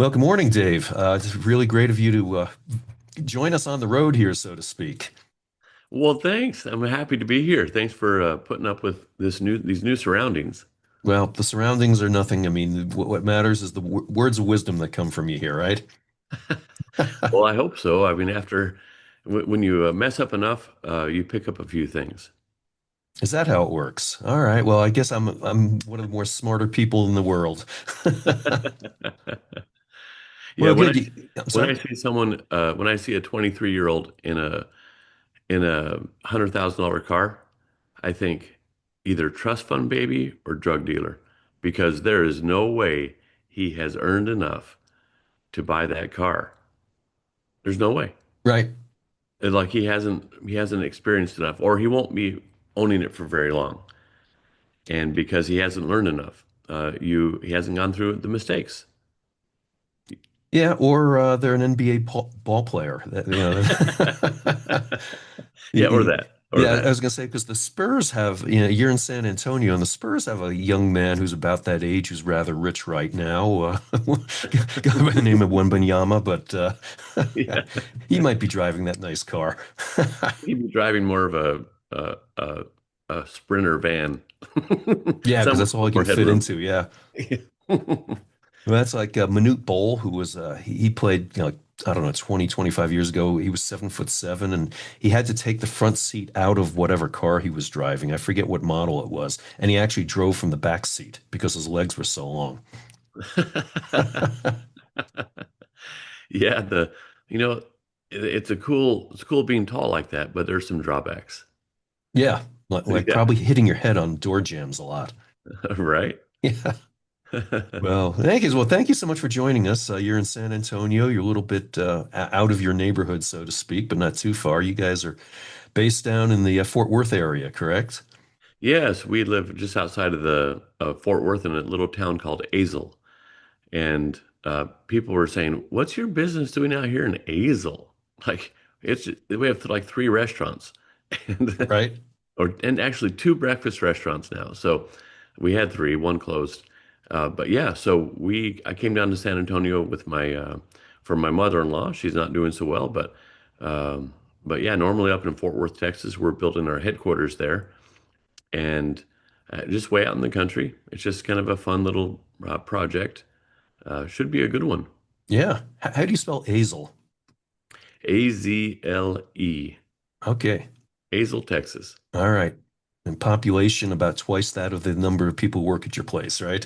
Well, good morning, Dave. It's really great of you to join us on the road here, so to speak. Well, thanks. I'm happy to be here. Thanks for putting up with these new surroundings. Well, the surroundings are nothing. I mean, what matters is the w words of wisdom that come from you here, right? Well, I hope so. I mean, after when you mess up enough, you pick up a few things. Is that how it works? All right. Well, I guess I'm one of the more smarter people in the world. Yeah, Well, good. I'm when sorry. I see someone when I see a 23-year-old in a $100,000 car, I think either trust fund baby or drug dealer, because there is no way he has earned enough to buy that car. There's no way. Right. Like he hasn't experienced enough, or he won't be owning it for very long. And because he hasn't learned enough, he hasn't gone through the mistakes. Yeah, or they're an NBA ball player. Yeah, or Y- that, or Yeah, I that. was gonna say because the Spurs have, you're in San Antonio, and the Spurs have a young man who's about that age who's rather rich right now, guy by the name of Wembanyama, but Yeah, he might be driving that nice car. he'd be driving more of a Sprinter van, Yeah, because somewhere that's all with he can more fit headroom. into. Yeah. Well, that's like Manute Bol, who was he played, like, I don't know, 20, 25 years ago. He was 7'7", and he had to take the front seat out of whatever car he was driving. I forget what model it was, and he actually drove from the back seat because his legs were so long. Yeah, the you know it's cool being tall like that, but there's some drawbacks. Yeah, like Yeah, probably hitting your head on door jams a lot. right. Yeah. Well, thank you so much for joining us. You're in San Antonio. You're a little bit out of your neighborhood, so to speak, but not too far. You guys are based down in the Fort Worth area, correct? Yes, we live just outside of the Fort Worth in a little town called Azle, and people were saying, "What's your business doing out here in Azle?" Like we have like three restaurants, and Right. and actually two breakfast restaurants now. So we had three, one closed, but yeah. So I came down to San Antonio with my for my mother-in-law. She's not doing so well, um, but yeah, normally up in Fort Worth, Texas, we're building our headquarters there and just way out in the country. It's just kind of a fun little project. Should be a good one. Yeah. How do you spell Azel? Azle, Okay. Azle, Texas. All right. And population about twice that of the number of people who work at your place, right?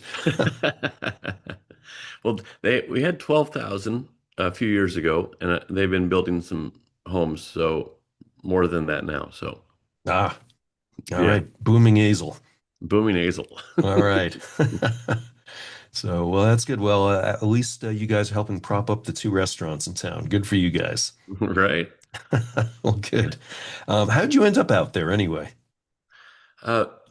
Well, we had 12,000 a few years ago, and they've been building some homes, so more than that now. So Ah, all yeah, right. Booming Azel. booming Azle. All right. So, well, that's good. Well, at least you guys are helping prop up the two restaurants in town. Good for you guys. Right. Well, good. How'd you end up out there anyway?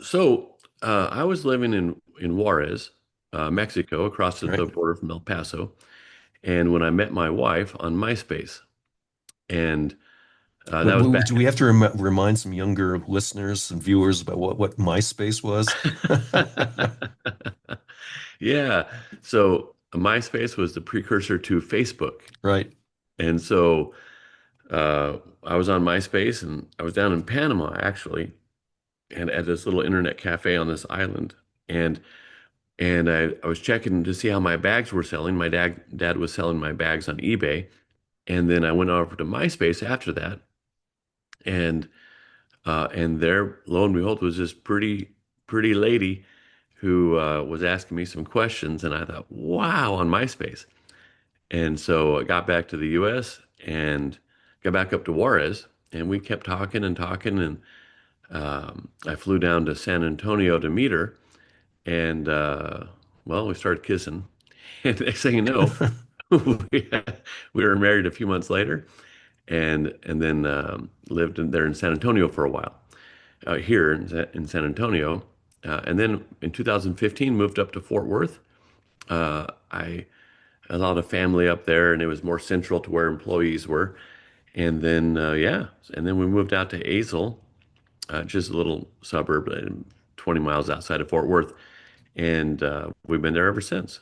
So I was living in Juarez, Mexico, across Right. the border from El Paso. And when I met my wife on MySpace, and that was back. Do we have to remind some younger listeners and viewers about what MySpace was? Yeah. So MySpace was the precursor to Facebook. Right. And so I was on MySpace and I was down in Panama actually, and at this little internet cafe on this island. And I was checking to see how my bags were selling. My dad was selling my bags on eBay. And then I went over to MySpace after that. And and there, lo and behold, was this pretty lady who was asking me some questions, and I thought, wow, on MySpace. And so I got back to the U.S. and got back up to Juarez, and we kept talking and talking, and I flew down to San Antonio to meet her, and well, we started kissing, and next thing you know, we, we were married a few months later, and then lived there in San Antonio for a while. Here in San Antonio. And then in 2015, moved up to Fort Worth. I had a lot of family up there, and it was more central to where employees were. And then, yeah, and then we moved out to Azle, just a little suburb, 20 miles outside of Fort Worth. And we've been there ever since.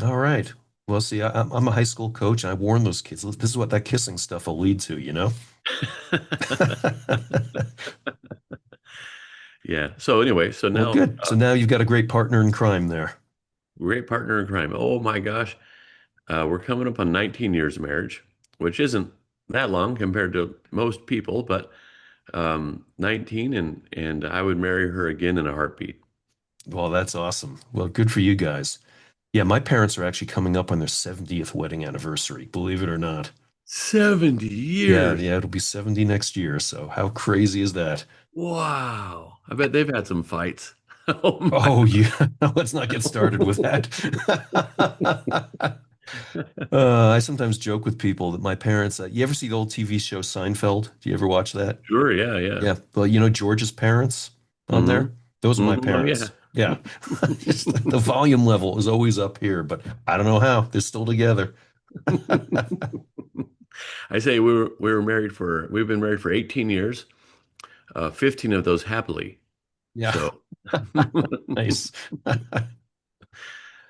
All right. Well, see, I'm a high school coach, and I warn those kids, this is what that kissing stuff will lead to, you know? Yeah. So anyway, so Well, now good. So now you've got a great partner in crime there. great partner in crime. Oh my gosh. We're coming up on 19 years of marriage, which isn't that long compared to most people, but 19 and I would marry her again in a heartbeat. Well, that's awesome. Well, good for you guys. Yeah, my parents are actually coming up on their 70th wedding anniversary, believe it or not. 70 Yeah, years. yeah, it'll be 70 next year. So how crazy is that? Wow. I bet they've had some fights. Oh my. Oh, yeah. Let's not get started with that. I sometimes joke with people that my parents, you ever see the old TV show Seinfeld? Do you ever watch that? Sure, yeah, yeah. Yeah. Well, you know George's parents on Mm-hmm. there? Those are my Oh yeah. parents. Yeah. Just the volume level is always up here, but I don't know how. They're still together. I say we've been married for 18 years, 15 of those happily. Yeah. So Nice.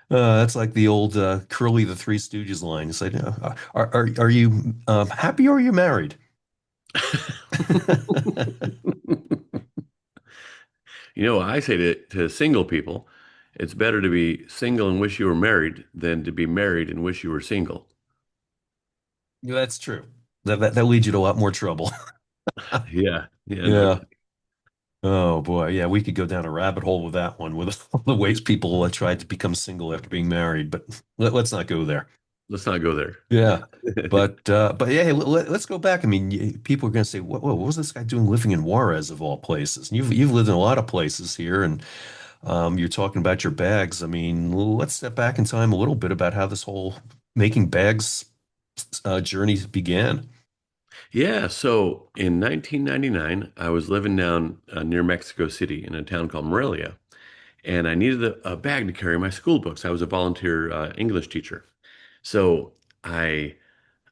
That's like the old Curly the Three Stooges line. It's like, are you happy or are you married? I say to single people, it's better to be single and wish you were married than to be married and wish you were single. Yeah, that's true. That leads you to a lot more trouble. Yeah, yeah, no Yeah. kidding. Oh boy. Yeah, we could go down a rabbit hole with that one, with all the ways people tried to become single after being married, but let's not go there. Let's not go there. Yeah. But yeah, hey, let's go back. I mean, people are going to say, what was this guy doing living in Juarez of all places? And you've lived in a lot of places here, and you're talking about your bags. I mean, let's step back in time a little bit about how this whole making bags journey began. Yeah, so in 1999, I was living down near Mexico City in a town called Morelia, and I needed a bag to carry my school books. I was a volunteer English teacher. So I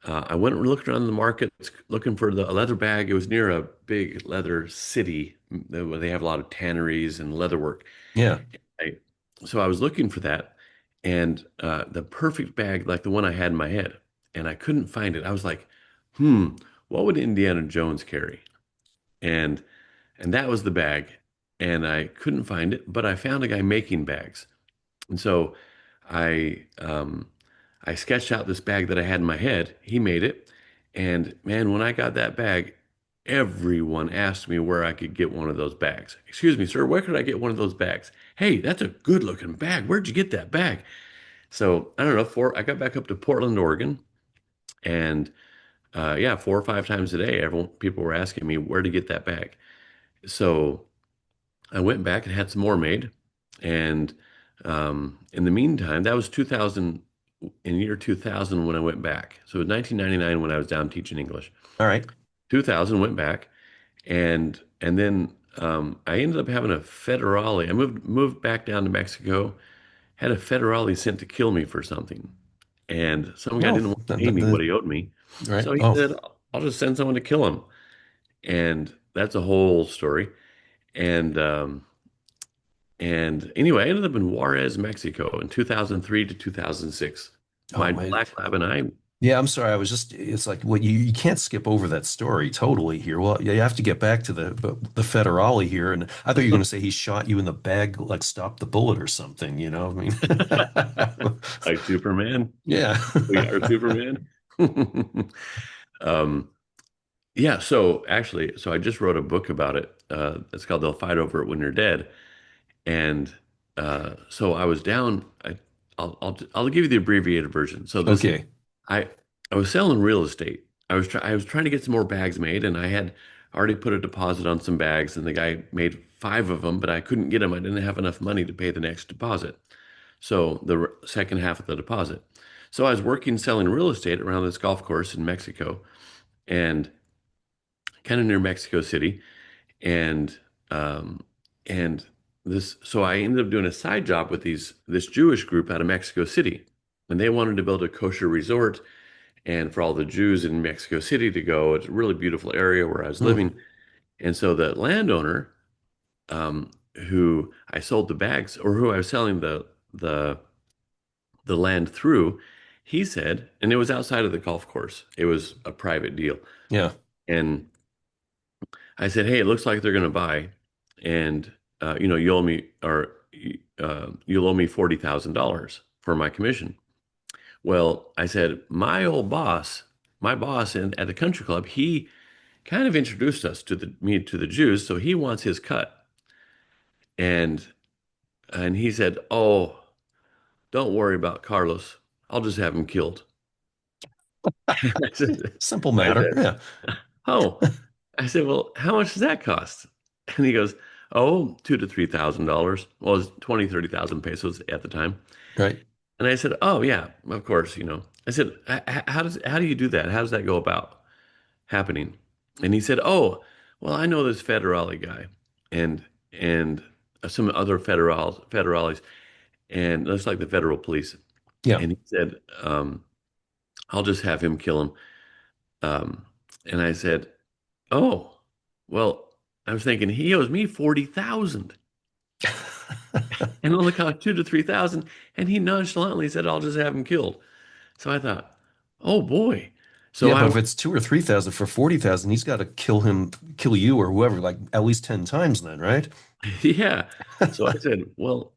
went and looked around the market looking for a leather bag. It was near a big leather city where they have a lot of tanneries and leather work. Yeah. I, so I was looking for that and the perfect bag like the one I had in my head. And I couldn't find it. I was like, what would Indiana Jones carry? And and that was the bag. And I couldn't find it, but I found a guy making bags. And so I I sketched out this bag that I had in my head. He made it. And man, when I got that bag, everyone asked me where I could get one of those bags. Excuse me, sir, where could I get one of those bags? Hey, that's a good looking bag. Where'd you get that bag? So I don't know. I got back up to Portland, Oregon, and yeah, 4 or 5 times a day, people were asking me where to get that bag. So I went back and had some more made. And in the meantime, that was 2000, in year 2000 when I went back. So it was 1999 when I was down teaching English. All right. 2000 went back, and then I ended up having a federale. I moved back down to Mexico, had a federale sent to kill me for something, and some guy Oh, didn't want to pay me what he owed me, right. so he Oh, said, "I'll just send someone to kill him," and that's a whole story. And and anyway, I ended up in Juarez, Mexico in 2003 to 2006. oh My my. black lab and I, Yeah, I'm sorry. It's like, well, you can't skip over that story totally here. Well, you have to get back to the federale here. And I thought you were going to say he shot you in the bag, like stopped the bullet or something, you know? I mean, like Superman, yeah. we are Superman. um, yeah, so actually, so I just wrote a book about it. It's called "They'll Fight Over It When You're Dead," and so I was down. I'll give you the abbreviated version. So Okay. I I was selling real estate. I was trying to get some more bags made, and I had already put a deposit on some bags, and the guy made 5 of them, but I couldn't get them. I didn't have enough money to pay the next deposit. So the second half of the deposit. So I was working selling real estate around this golf course in Mexico, and kind of near Mexico City, and um, and so I ended up doing a side job with this Jewish group out of Mexico City, and they wanted to build a kosher resort and for all the Jews in Mexico City to go. It's a really beautiful area where I was Hmm. living. And so the landowner, who I sold the bags or who I was selling the land through, He said, and it was outside of the golf course. It was a private deal. Yeah. And I said, "Hey, it looks like they're going to buy, and you owe me or you'll owe me $40,000 for my commission." Well, I said, my boss at the country club, he kind of introduced us to me to the Jews, so he wants his cut. And he said, "Oh, don't worry about Carlos. I'll just have him killed." I said, Simple I matter. said, Yeah. "Oh," I said, "Well, how much does that cost?" And he goes, "Oh, $2,000 to $3,000." Well, it was 20, 30,000 pesos at the time. Right. And I said, "Oh yeah, of course, you know." I said, how do you do that? How does that go about happening?" And he said, "Oh, well, I know this federale guy and some other federales, and it's like the federal police." Yeah. And he said, "I'll just have him kill him." Um, and I said, "Oh, well," I was thinking he owes me 40,000 and only cost 2 to 3,000. And he nonchalantly said, "I'll just have him killed." So I thought, oh boy. So Yeah, I but if went, it's 2 or 3,000 for 40,000, he's got to kill you or whoever, like at least 10 times then, right? yeah. So I said, well,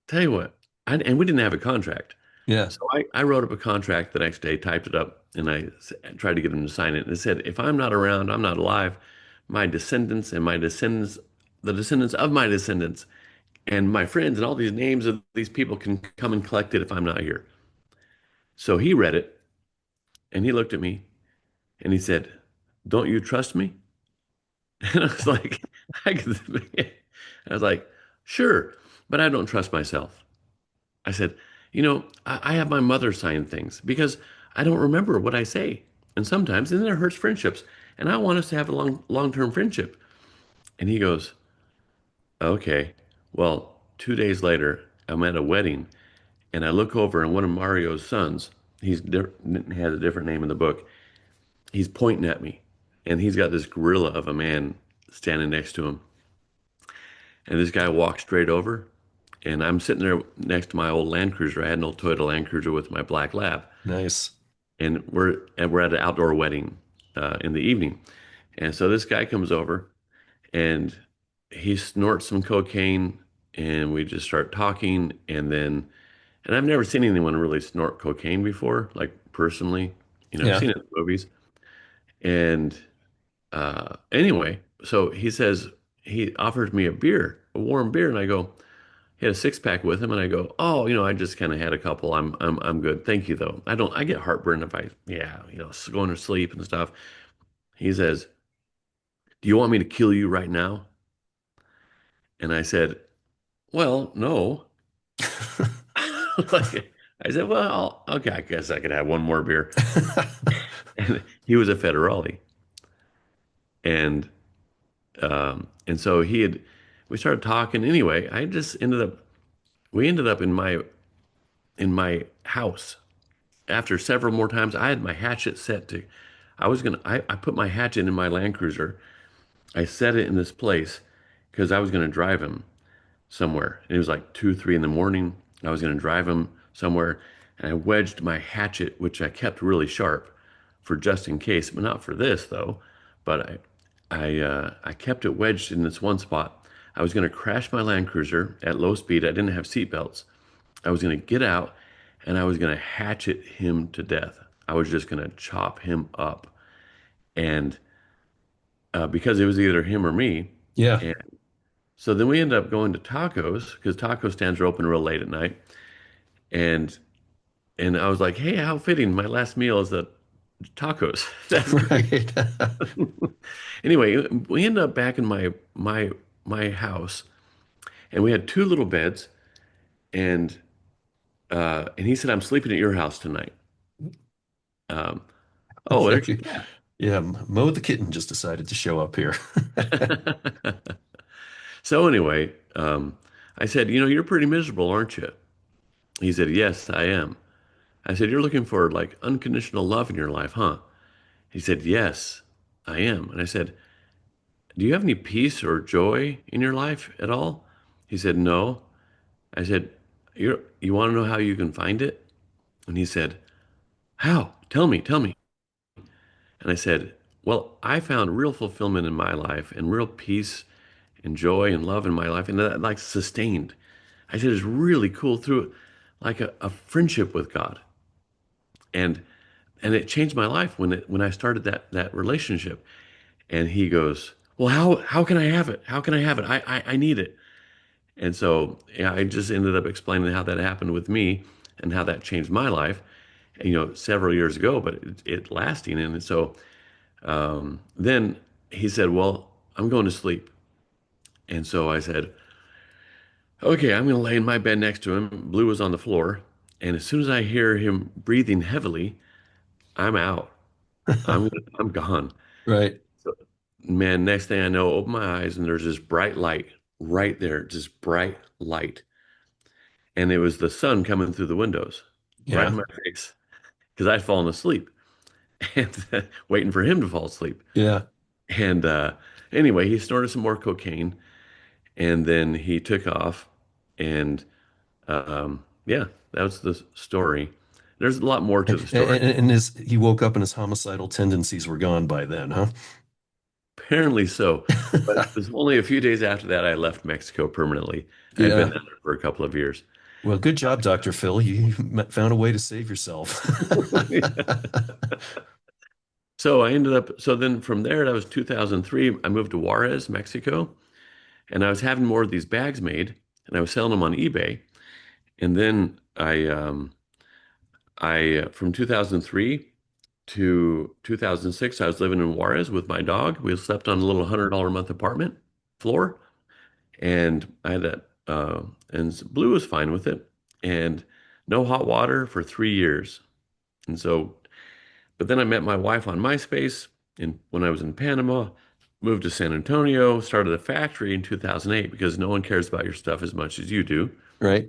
tell you what, and we didn't have a contract. Yeah. So I wrote up a contract the next day, typed it up, and tried to get him to sign it. And it said, if I'm not around, I'm not alive. My descendants and my descendants, the descendants of my descendants, and my friends and all these names of these people can come and collect it if I'm not here. So he read it and he looked at me and he said, "Don't you trust me?" And I was like, I could, I was like, "Sure, but I don't trust myself." I said, I have my mother sign things because I don't remember what I say. And sometimes, and then it hurts friendships. And I want us to have a long-term friendship. And he goes, "Okay." Well, 2 days later, I'm at a wedding and I look over and one of Mario's sons, has a different name in the book. He's pointing at me and he's got this gorilla of a man standing next to him. And this guy walks straight over, and I'm sitting there next to my old Land Cruiser. I had an old Toyota Land Cruiser with my black lab, Nice. and we're at an outdoor wedding in the evening. And so this guy comes over, and he snorts some cocaine, and we just start talking, and I've never seen anyone really snort cocaine before, like personally. I've Yeah. seen it in movies. And anyway, so he says he offers me a beer, a warm beer, and I go, he had a six pack with him, and I go, "Oh, I just kind of had a couple. I'm good. Thank you, though. I get heartburn if going to sleep and stuff." He says, "Do you want me to kill you right now?" And I said, "Well, no." Like, I said, "Well, okay, I guess I could have one more beer." And he was a federale, and so we started talking. Anyway, we ended up in my house. After several more times, I had my hatchet set to, I put my hatchet in my Land Cruiser. I set it in this place because I was going to drive him somewhere. It was like 2, 3 in the morning. I was going to drive him somewhere. And I wedged my hatchet, which I kept really sharp for just in case, but not for this though. But I kept it wedged in this one spot. I was going to crash my Land Cruiser at low speed. I didn't have seat belts. I was going to get out and I was going to hatchet him to death. I was just going to chop him up. And because it was either him or me. Yeah. And so then we ended up going to tacos because taco stands are open real late at night. And I was like, "Hey, how fitting. My last meal is the tacos." That's great. Right. Anyway, we ended up back in my house and we had two little beds and he said, "I'm sleeping at your house tonight." Um, oh, there's Okay. Yeah. Mo the kitten just decided to show up here. your cat. So anyway, I said, "You're pretty miserable, aren't you?" He said, "Yes, I am." I said, "You're looking for like unconditional love in your life, huh?" He said, "Yes, I am." And I said, "Do you have any peace or joy in your life at all?" He said, "No." I said, You want to know how you can find it?" And he said, How? Tell me. And I said, well, I found real fulfillment in my life and real peace and joy and love in my life, and that like sustained. I said it's really cool through like a friendship with God, and it changed my life when I started that relationship. And he goes, well, how can I have it? How can I have it? I need it. And so yeah, I just ended up explaining how that happened with me and how that changed my life, several years ago, but it lasting. And so then he said, well, I'm going to sleep. And so I said, okay, I'm going to lay in my bed next to him. Blue was on the floor. And as soon as I hear him breathing heavily, I'm out. I'm gone. Right. So, man, next thing I know, open my eyes and there's this bright light right there, just bright light. And it was the sun coming through the windows right in Yeah. my face because I'd fallen asleep and waiting for him to fall asleep. Yeah. And anyway, he snorted some more cocaine and then he took off. And yeah, that was the story. There's a lot more to the story. And he woke up and his homicidal tendencies were gone by then, huh? Apparently so. But it was only a few days after that I left Mexico permanently. I had been Yeah. there for a couple of years. Well, good job, Dr. Phil. You found a way to save yourself. So I ended up, so then from there, that was 2003. I moved to Juarez, Mexico, and I was having more of these bags made, and I was selling them on eBay. And then from 2003 to 2006, I was living in Juarez with my dog. We slept on a little $100 a month apartment floor, and I had that, and Blue was fine with it, and no hot water for 3 years. And so, but then I met my wife on MySpace, and when I was in Panama, moved to San Antonio, started a factory in 2008 because no one cares about your stuff as much as you do. Right.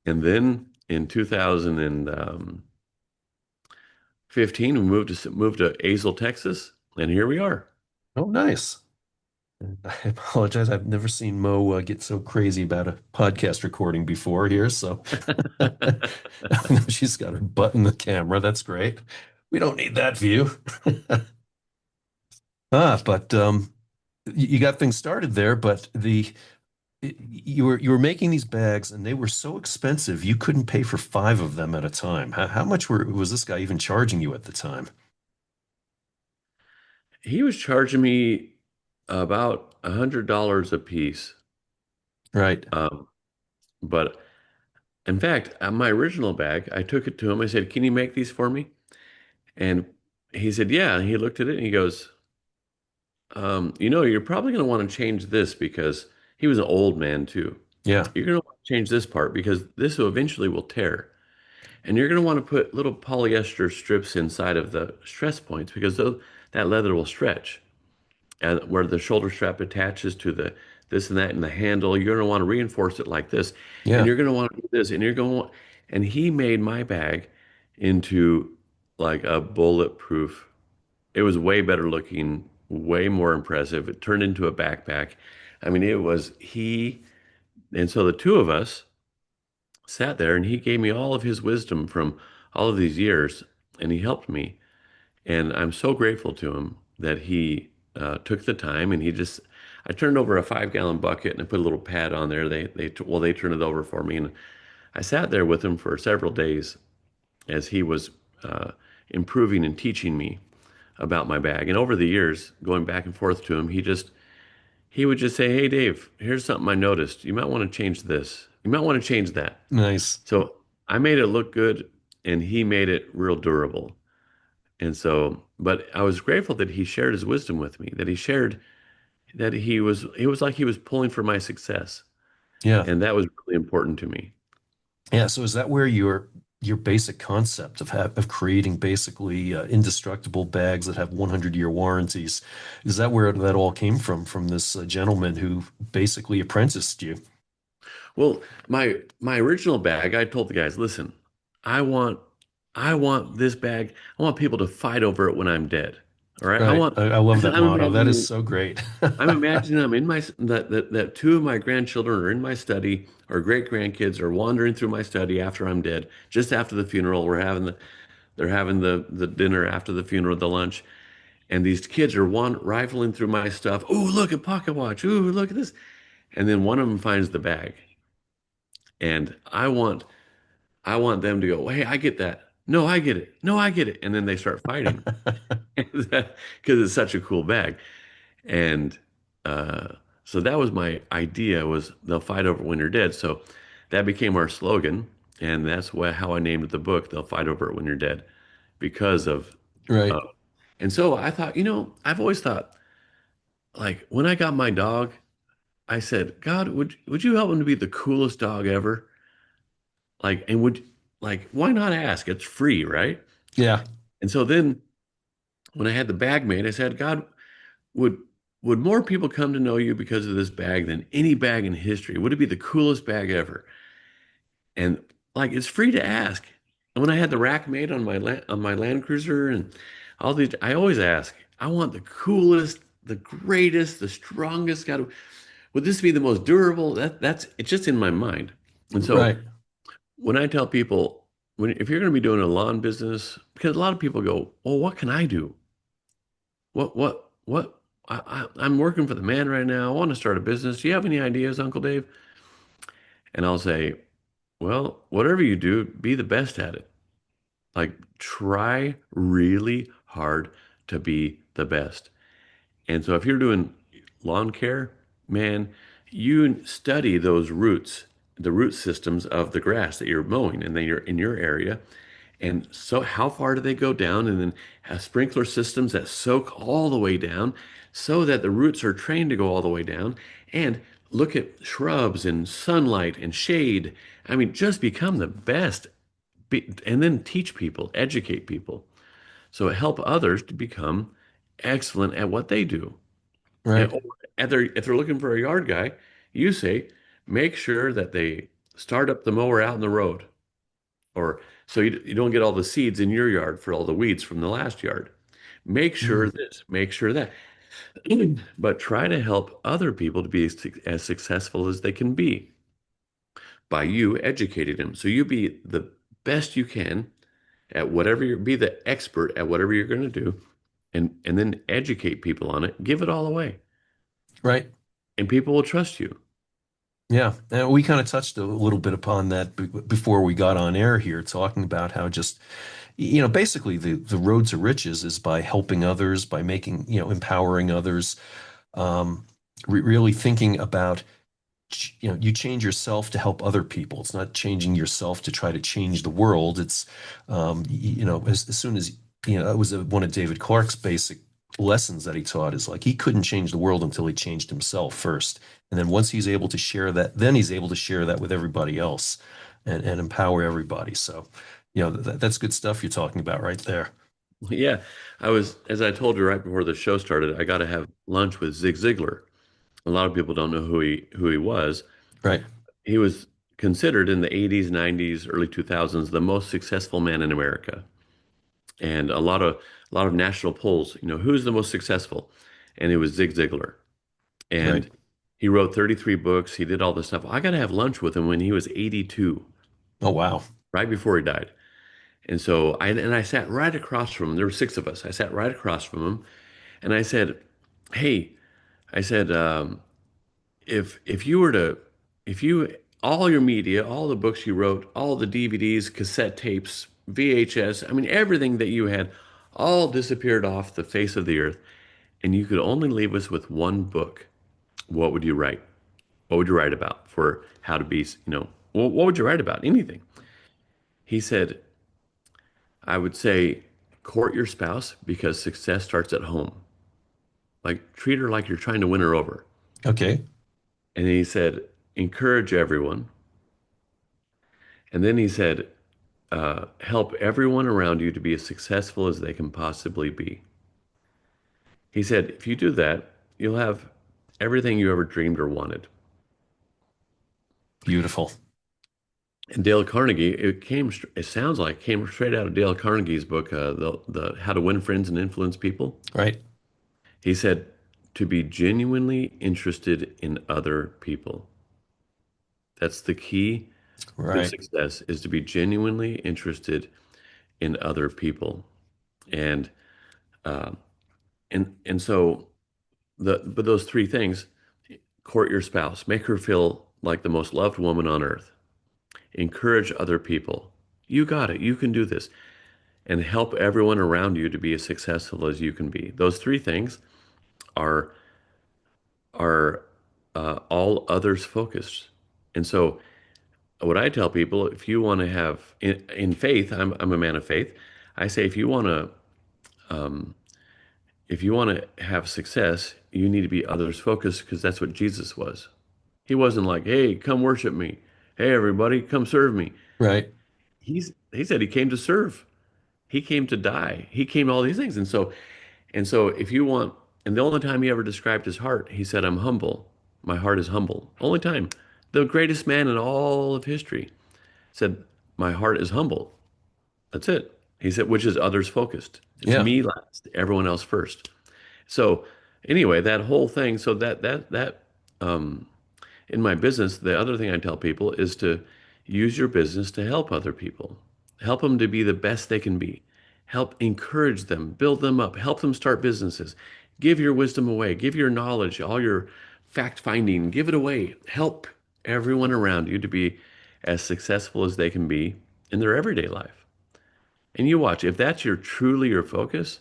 And then in 2015, we moved to Azle, Texas, and here we are. Oh, nice. I apologize. I've never seen Mo get so crazy about a podcast recording before here. So she's got her butt in the camera. That's great. We don't need that view. But you got things started there, but you were making these bags and they were so expensive you couldn't pay for five of them at a time. How much was this guy even charging you at the time? He was charging me about $100 a piece. Right. Um, but in fact, my original bag, I took it to him. I said, "Can you make these for me?" And he said, "Yeah." And he looked at it and he goes, you're probably going to want to change this because he was an old man too. Yeah. You're going to want to change this part because this will eventually will tear. And you're going to want to put little polyester strips inside of the stress points because that leather will stretch. And where the shoulder strap attaches to the this and that and the handle, you're going to want to reinforce it like this. And Yeah. you're going to want to do this. And you're going to want, and he made my bag into like a bulletproof. It was way better looking, way more impressive. It turned into a backpack. I mean, it was he. And so the two of us sat there and he gave me all of his wisdom from all of these years and he helped me. And I'm so grateful to him that he took the time and I turned over a 5-gallon bucket and I put a little pad on there. They turned it over for me. And I sat there with him for several days as he was improving and teaching me about my bag. And over the years, going back and forth to him, he would just say, "Hey, Dave, here's something I noticed. You might want to change this. You might want to change that." Nice. So I made it look good, and he made it real durable. And so, but I was grateful that he shared his wisdom with me. That he shared that it was like he was pulling for my success, Yeah. and that was really important to me. Yeah. So is that where your basic concept of creating basically indestructible bags that have 100-year warranties, is that where that all came from this gentleman who basically apprenticed you? Well, my original bag, I told the guys, listen, I want I want this bag. I want people to fight over it when I'm dead. All right. Right. I I love said, that motto. That is so great. I'm imagining I'm in that two of my grandchildren are in my study, or great grandkids are wandering through my study after I'm dead, just after the funeral. We're having They're having the dinner after the funeral, the lunch, and these kids are rifling through my stuff. Oh, look at pocket watch. Ooh, look at this. And then one of them finds the bag, and I want them to go, hey, I get that. No, I get it. No, I get it. And then they start fighting because it's such a cool bag. And uh, so that was my idea was they'll fight over when you're dead. So that became our slogan. And that's how I named the book. They'll fight over it when you're dead because of, Right. uh, and so I thought, I've always thought like when I got my dog, I said, God, would you help him to be the coolest dog ever? Like, and why not ask? It's free, right? Yeah. And so then when I had the bag made, I said, God, would would more people come to know you because of this bag than any bag in history? Would it be the coolest bag ever? And like it's free to ask. And when I had the rack made on my Land Cruiser and all these, I always ask, I want the coolest, the greatest, the strongest. God, would this be the most durable? That's it's just in my mind. And so Right. when I tell people, if you're going to be doing a lawn business, because a lot of people go, well, what can I do? What? I'm working for the man right now. I want to start a business. Do you have any ideas, Uncle Dave? And I'll say, well, whatever you do, be the best at it. Like, try really hard to be the best. And so if you're doing lawn care, man, you study those roots, the root systems of the grass that you're mowing and then you're in your area. And so how far do they go down? And then have sprinkler systems that soak all the way down so that the roots are trained to go all the way down. And look at shrubs and sunlight and shade. I mean, just become the best and then teach people, educate people. So help others to become excellent at what they do. And Right. or if they're looking for a yard guy, you say, make sure that they start up the mower out in the road, or so you don't get all the seeds in your yard for all the weeds from the last yard. Make Mm. sure this, make sure that, but try to help other people to be as successful as they can be by you educating them. So you be the best you can at whatever be the expert at whatever you're going to do, and then educate people on it. Give it all away, Right. and people will trust you. Yeah. And we kind of touched a little bit upon that before we got on air here, talking about how just, basically the road to riches is by helping others, by making, empowering others, um, really thinking about, you change yourself to help other people. It's not changing yourself to try to change the world. It's, as soon as, that was one of David Clark's basic lessons that he taught is like he couldn't change the world until he changed himself first. And then once he's able to share that, then he's able to share that with everybody else and empower everybody. So, that's good stuff you're talking about right there. Yeah, as I told you right before the show started, I got to have lunch with Zig Ziglar. A lot of people don't know who he was. Right. He was considered in the 80s, 90s, early 2000s the most successful man in America. And a lot of national polls, who's the most successful? And it was Zig Ziglar. Right. And he wrote 33 books. He did all this stuff. I got to have lunch with him when he was 82, Oh, wow. right before he died. And so I sat right across from him. There were six of us. I sat right across from him, and I said, "Hey," I said, if you were to, if you all your media, all the books you wrote, all the DVDs, cassette tapes, VHS, I mean everything that you had, all disappeared off the face of the earth, and you could only leave us with one book, what would you write? What would you write about for how to be, what would you write about? Anything. He said, I would say, court your spouse because success starts at home. Like, treat her like you're trying to win her over. Okay. And he said, encourage everyone. And then he said, help everyone around you to be as successful as they can possibly be. He said, if you do that, you'll have everything you ever dreamed or wanted. Beautiful. And Dale Carnegie, it sounds like came straight out of Dale Carnegie's book, the How to Win Friends and Influence People. Right. He said, to be genuinely interested in other people. That's the key to Right. success is to be genuinely interested in other people. And uh, and so but those three things: court your spouse, make her feel like the most loved woman on earth, encourage other people. You got it. You can do this. And help everyone around you to be as successful as you can be. Those three things are are all others focused. And so what I tell people, if you want to have in faith, I'm a man of faith. I say um, if you want to have success, you need to be others focused because that's what Jesus was. He wasn't like, "Hey, come worship me. Hey, everybody, come serve me." Right. He said he came to serve. He came to die. He came to all these things. And so if you want, and the only time he ever described his heart, he said, "I'm humble. My heart is humble." Only time. The greatest man in all of history said, "My heart is humble." That's it. He said, which is others focused. It's Yeah. me last, everyone else first. So anyway, that whole thing, so that um in my business, the other thing I tell people is to use your business to help other people. Help them to be the best they can be. Help encourage them, build them up, help them start businesses. Give your wisdom away, give your knowledge, all your fact finding, give it away. Help everyone around you to be as successful as they can be in their everyday life. And you watch, if that's truly your focus,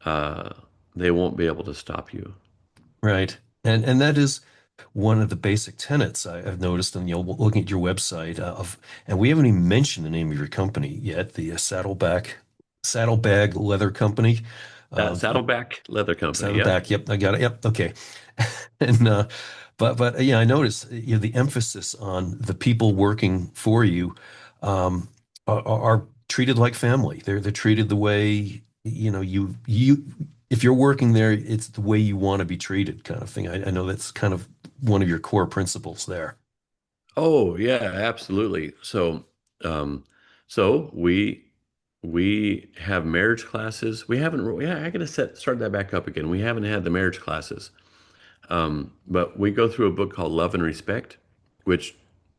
uh, they won't be able to stop you. Right. And that is one of the basic tenets I've noticed, and looking at your website and we haven't even mentioned the name of your company yet, the Saddlebag Leather Company. That Uh, Saddleback Leather Company, yeah. Saddleback. Yep, I got it. Yep. Okay. And but yeah, I noticed the emphasis on the people working for you um, are treated like family. They're treated the way you if you're working there, it's the way you want to be treated, kind of thing. I know that's kind of one of your core principles there. Oh yeah, absolutely. Um, so we have marriage classes. We haven't. Yeah, I gotta start that back up again. We haven't had the marriage classes, but we go through a book called Love and Respect, which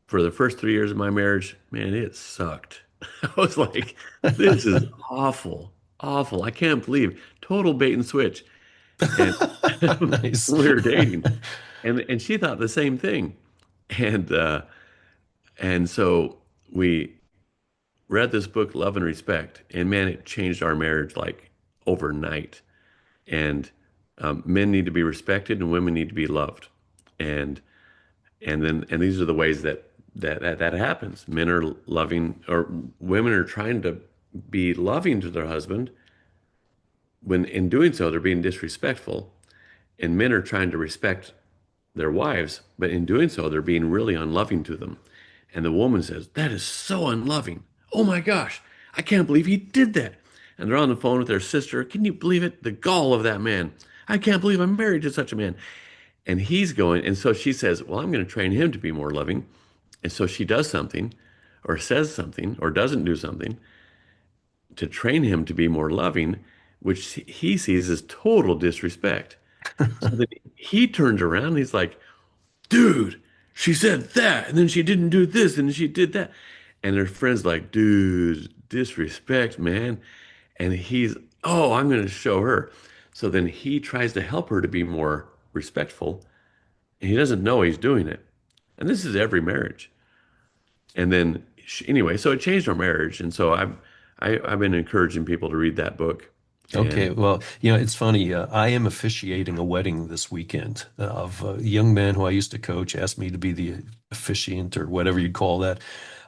for the first 3 years of my marriage, man, it sucked. I was like, this is awful, awful. I can't believe total bait and switch. And Nice. we were dating, and she thought the same thing, and. And so we read this book, Love and Respect, and man, it changed our marriage like overnight. And men need to be respected, and women need to be loved. And and these are the ways that happens. Men are loving, or women are trying to be loving to their husband. When in doing so, they're being disrespectful, and men are trying to respect their wives, but in doing so, they're being really unloving to them. And the woman says, "That is so unloving. Oh my gosh, I can't believe he did that." And they're on the phone with their sister. "Can you believe it? The gall of that man. I can't believe I'm married to such a man." And he's going, and so she says, "Well, I'm going to train him to be more loving." And so she does something, or says something, or doesn't do something to train him to be more loving, which he sees as total disrespect. So then he turns around and he's like, "Dude, she said that, and then she didn't do this, and she did that." And her friend's like, "Dude, disrespect, man." And he's, "Oh, I'm going to show her." So then he tries to help her to be more respectful, and he doesn't know he's doing it. And this is every marriage. And then, anyway, so it changed our marriage. And so I've been encouraging people to read that book. Okay, And well, it's funny. I am officiating a wedding this weekend of a young man who I used to coach asked me to be the officiant or whatever you'd call that.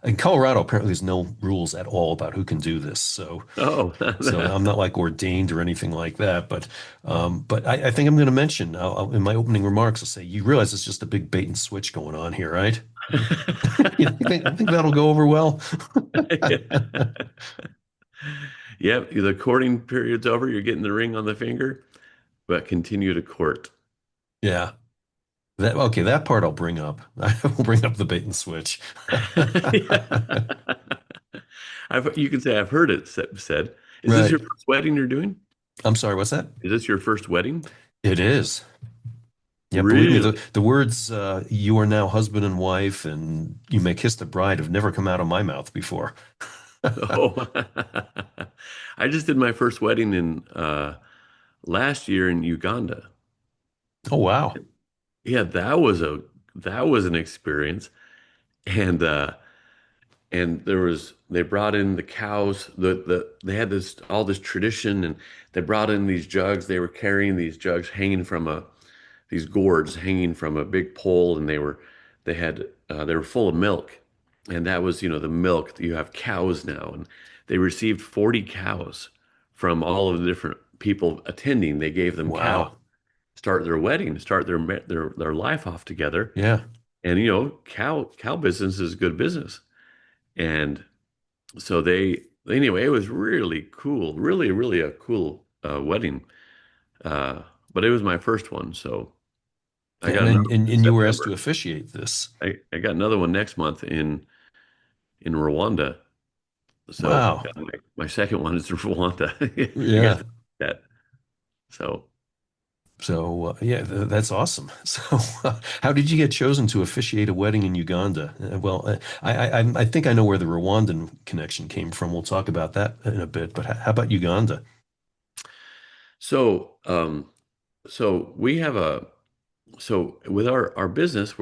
In Colorado, apparently, there's no rules at all about who can do this. oh, So I'm not like ordained or anything like that. But I think I'm going to mention in my opening remarks, I'll say, you realize it's just a big bait and switch going on here, right? I think that'll go over well. Yep, the courting period's over. You're getting the ring on the finger, but continue to court. Yeah. That part I'll bring up. I will bring up the bait and switch. Yeah. You can say I've heard it said. Is this your Right. first wedding you're doing? I'm sorry, what's that? Is this your first wedding? It is. Yeah, believe me, Really? the words you are now husband and wife and you may kiss the bride have never come out of my mouth before. Oh, I just did my first wedding in last year in Uganda. Oh, wow. Yeah, that was an experience. And there was they brought in the cows, they had this all this tradition, and they brought in these jugs. They were carrying these jugs hanging from a these gourds hanging from a big pole, and they were full of milk. And that was, the milk. You have cows now, and they received 40 cows from all of the different people attending. They gave them cows, Wow. start their wedding, start their life off together. Yeah. And cow business is good business. And so anyway, it was really cool, really, really a cool wedding. Uh, but it was my first one, so I got And another then one in and you were asked to September. officiate this. I got another one next month in Rwanda. So Wow. yeah, my second one is in Rwanda. I got Yeah. that. So So yeah, that's awesome. So how did you get chosen to officiate a wedding in Uganda? I think I know where the Rwandan connection came from. We'll talk about that in a bit. But how about Uganda? so so we have a so with our business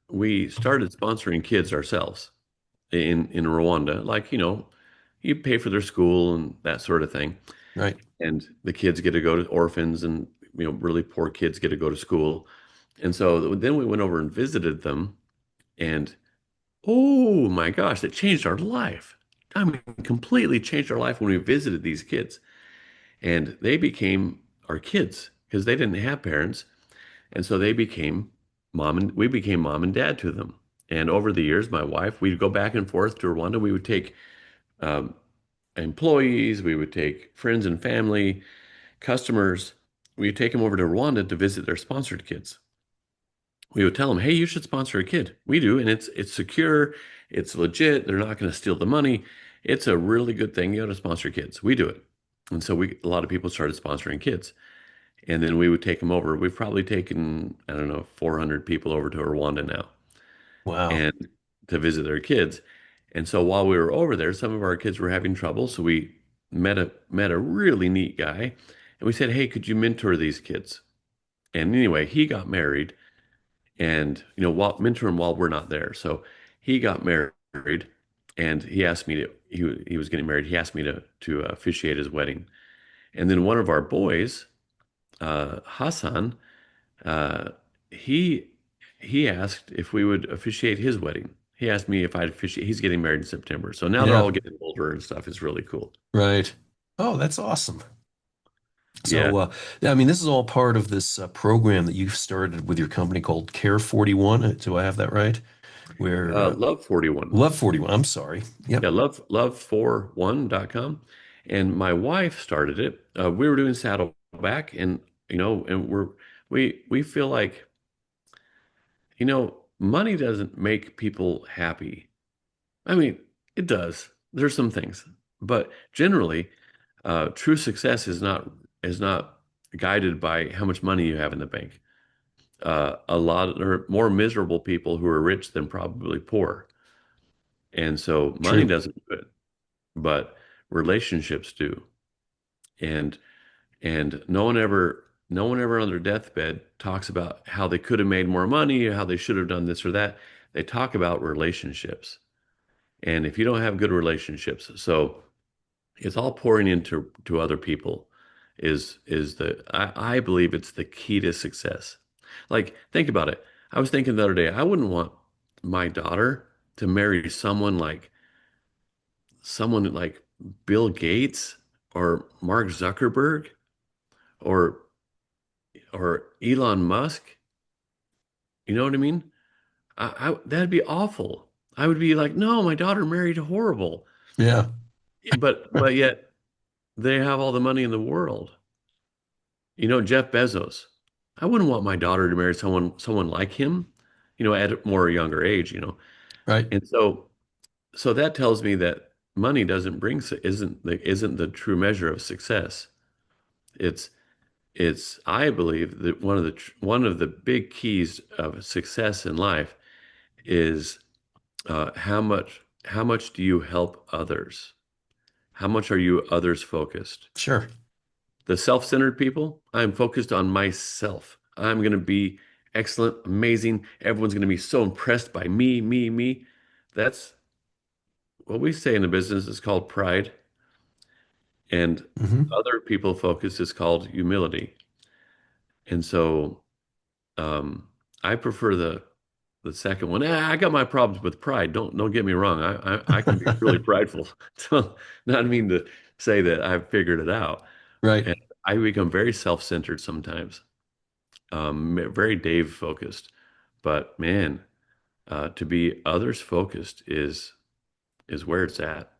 we started sponsoring kids ourselves in Rwanda. Like, you pay for their school and that sort of thing. Right. And the kids get to go to orphans, and really poor kids get to go to school. And so then we went over and visited them, and oh my gosh, it changed our life. I mean, completely changed our life when we visited these kids. And they became our kids because they didn't have parents. And so we became mom and dad to them. And over the years, my wife, we'd go back and forth to Rwanda. We would take um, employees, we would take friends and family, customers. We would take them over to Rwanda to visit their sponsored kids. We would tell them, "Hey, you should sponsor a kid." We do, and it's secure, it's legit. They're not going to steal the money. It's a really good thing. You got to sponsor kids. We do it, and so a lot of people started sponsoring kids, and then we would take them over. We've probably taken, I don't know, 400 people over to Rwanda now, Wow. and to visit their kids. And so while we were over there, some of our kids were having trouble, so we met a really neat guy, and we said, "Hey, could you mentor these kids?" And anyway, he got married, and while mentor him while we're not there. So he got married, and he asked me to. He was getting married. He asked me to officiate his wedding. And then one of our boys, Hassan, uh, he he asked if we would officiate his wedding. He asked me if I'd officiate. He's getting married in September, so now they're Yeah. all getting older and stuff. It's really cool. Right. Oh, that's awesome. Yeah, So, yeah, I mean, this is all part of this program that you've started with your company called Care 41. Do I have that right? Where Love 41. Love 41. I'm sorry. Yeah, Yep. love41.com. And my wife started it. We were doing Saddleback, and we feel like, money doesn't make people happy. I mean, it does. There's some things, but generally, true success is not guided by how much money you have in the bank. There are more miserable people who are rich than probably poor, and so money True. doesn't do it, but relationships do. And no one ever on their deathbed talks about how they could have made more money or how they should have done this or that. They talk about relationships. And if you don't have good relationships, so it's all pouring into to other people is I believe it's the key to success. Like, think about it. I was thinking the other day, I wouldn't want my daughter to marry someone like Bill Gates or Mark Zuckerberg or Elon Musk. You know what I mean? That'd be awful. I would be like, no, my daughter married horrible. Yeah. But yet they have all the money in the world. Jeff Bezos. I wouldn't want my daughter to marry someone like him, at a more younger age. Right. And so that tells me that money doesn't bring isn't the true measure of success. It's I believe that one of the big keys of success in life is how much do you help others? How much are you others focused? Sure. The self-centered people, I'm focused on myself. I'm going to be excellent, amazing. Everyone's going to be so impressed by me, me, me. That's what we say in the business is called pride, and Hmm. other people focus is called humility. And so um, I prefer the second one. I got my problems with pride. Don't get me wrong. I can be really prideful. So not mean to say that I've figured it out. Right. And I become very self-centered sometimes, very Dave focused. But man, to be others focused is where it's at.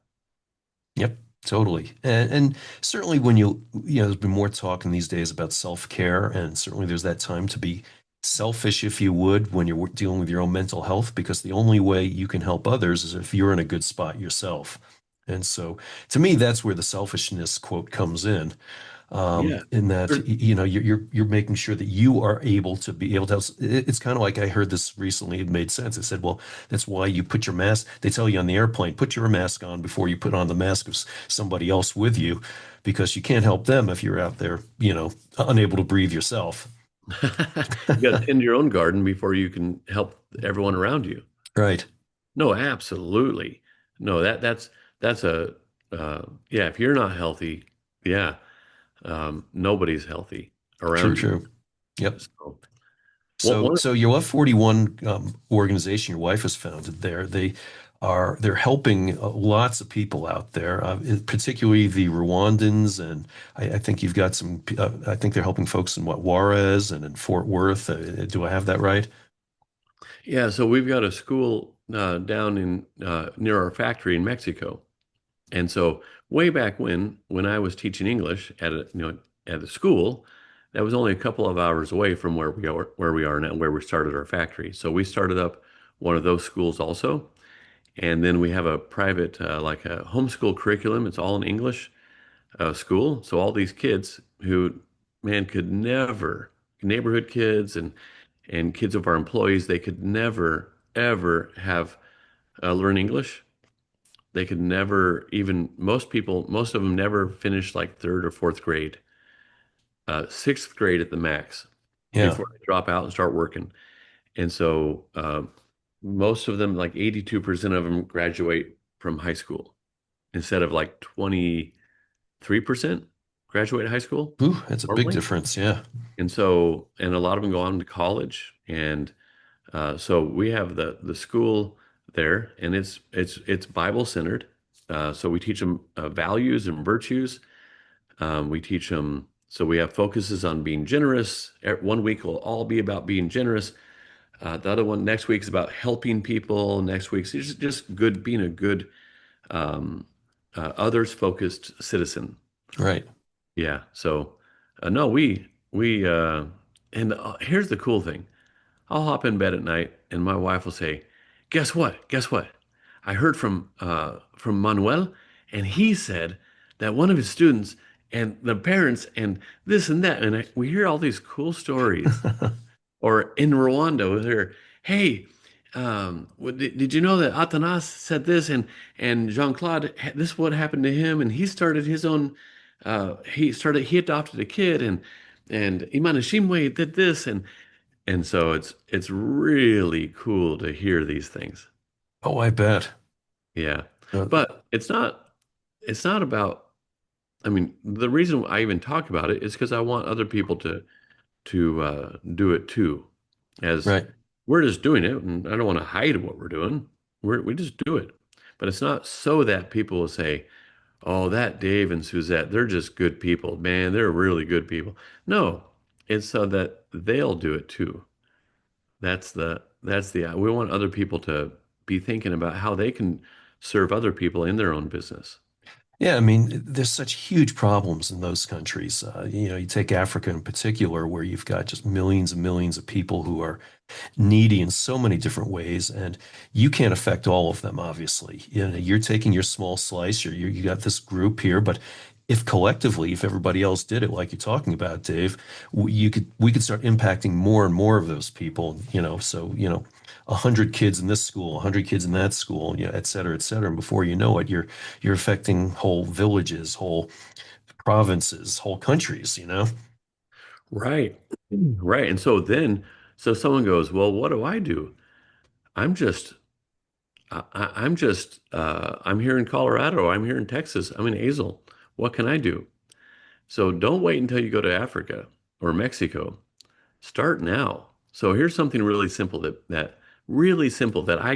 Yep, totally. And certainly when there's been more talk in these days about self-care, and certainly there's that time to be selfish, if you would, when you're dealing with your own mental health, because the only way you can help others is if you're in a good spot yourself. And so to me, that's where the selfishness quote comes Yeah. in that you're making sure that you are able to be able to help. It's kind of like I heard this recently. It made sense. It said, well, that's why you put your mask. They tell you on the airplane, put your mask on before you put on the mask of somebody else with you, because you can't help them if you're out there, unable to breathe yourself. You got to tend your own garden before you can help everyone around you. Right. No, absolutely. No, that's a yeah, if you're not healthy, yeah, nobody's healthy True, around you. true. Yep. So So, one so your Love 41 organization your wife has founded there, they're helping lots of people out there, particularly the Rwandans, and I think you've got some. I think they're helping folks in what Juarez and in Fort Worth. Do I have that right? yeah, so we've got a school down in near our factory in Mexico. And so way back when I was teaching English at a school, that was only a couple of hours away from where we are now, where we started our factory. So we started up one of those schools also. And then we have a private like a homeschool curriculum. It's all in English school. So all these kids who, man, could never, neighborhood kids and kids of our employees, they could never ever have learn English. They could never even most of them never finished like third or fourth grade, sixth grade at the max Yeah. before they drop out and start working. And so most of them, like 82% of them, graduate from high school instead of like 23% graduate high school Ooh, that's a big normally. difference. Yeah. And so, and a lot of them go on to college. And so we have the school there, and it's Bible centered. So we teach them values and virtues. We teach them. So we have focuses on being generous. One week will all be about being generous. The other one next week is about helping people. Next week's just good, being a good others focused citizen. Right. Yeah. So no, we and here's the cool thing. I'll hop in bed at night and my wife will say, "Guess what? Guess what? I heard from Manuel, and he said that one of his students and the parents and this and that." And we hear all these cool stories. Or in Rwanda, they're, "Hey, did you know that Atanas said this and Jean-Claude, this is what happened to him, and he started his own. He adopted a kid, and Imanishimwe did this, and so it's really cool to hear these things. Oh, I bet. Yeah. Uh, But it's not about, I mean, the reason I even talk about it is because I want other people to do it too. As right. we're just doing it, and I don't want to hide what we're doing. We just do it. But it's not so that people will say, "Oh, that Dave and Suzette, they're just good people. Man, they're really good people." No, it's so that they'll do it too. That's the we want other people to be thinking about how they can serve other people in their own business. Yeah, I mean, there's such huge problems in those countries. You take Africa in particular, where you've got just millions and millions of people who are needy in so many different ways, and you can't affect all of them, obviously. You're taking your small slice, or you got this group here, but if collectively, if everybody else did it like you're talking about, Dave, we could start impacting more and more of those people. So 100 kids in this school, 100 kids in that school, yeah, et cetera, et cetera. And before you know it, you're affecting whole villages, whole provinces, whole countries, you know? Right. Right. And so someone goes, well, what do I do? I'm just, I'm here in Colorado. I'm here in Texas. I'm in Azle. What can I do? So don't wait until you go to Africa or Mexico. Start now. So here's something really simple that really simple that I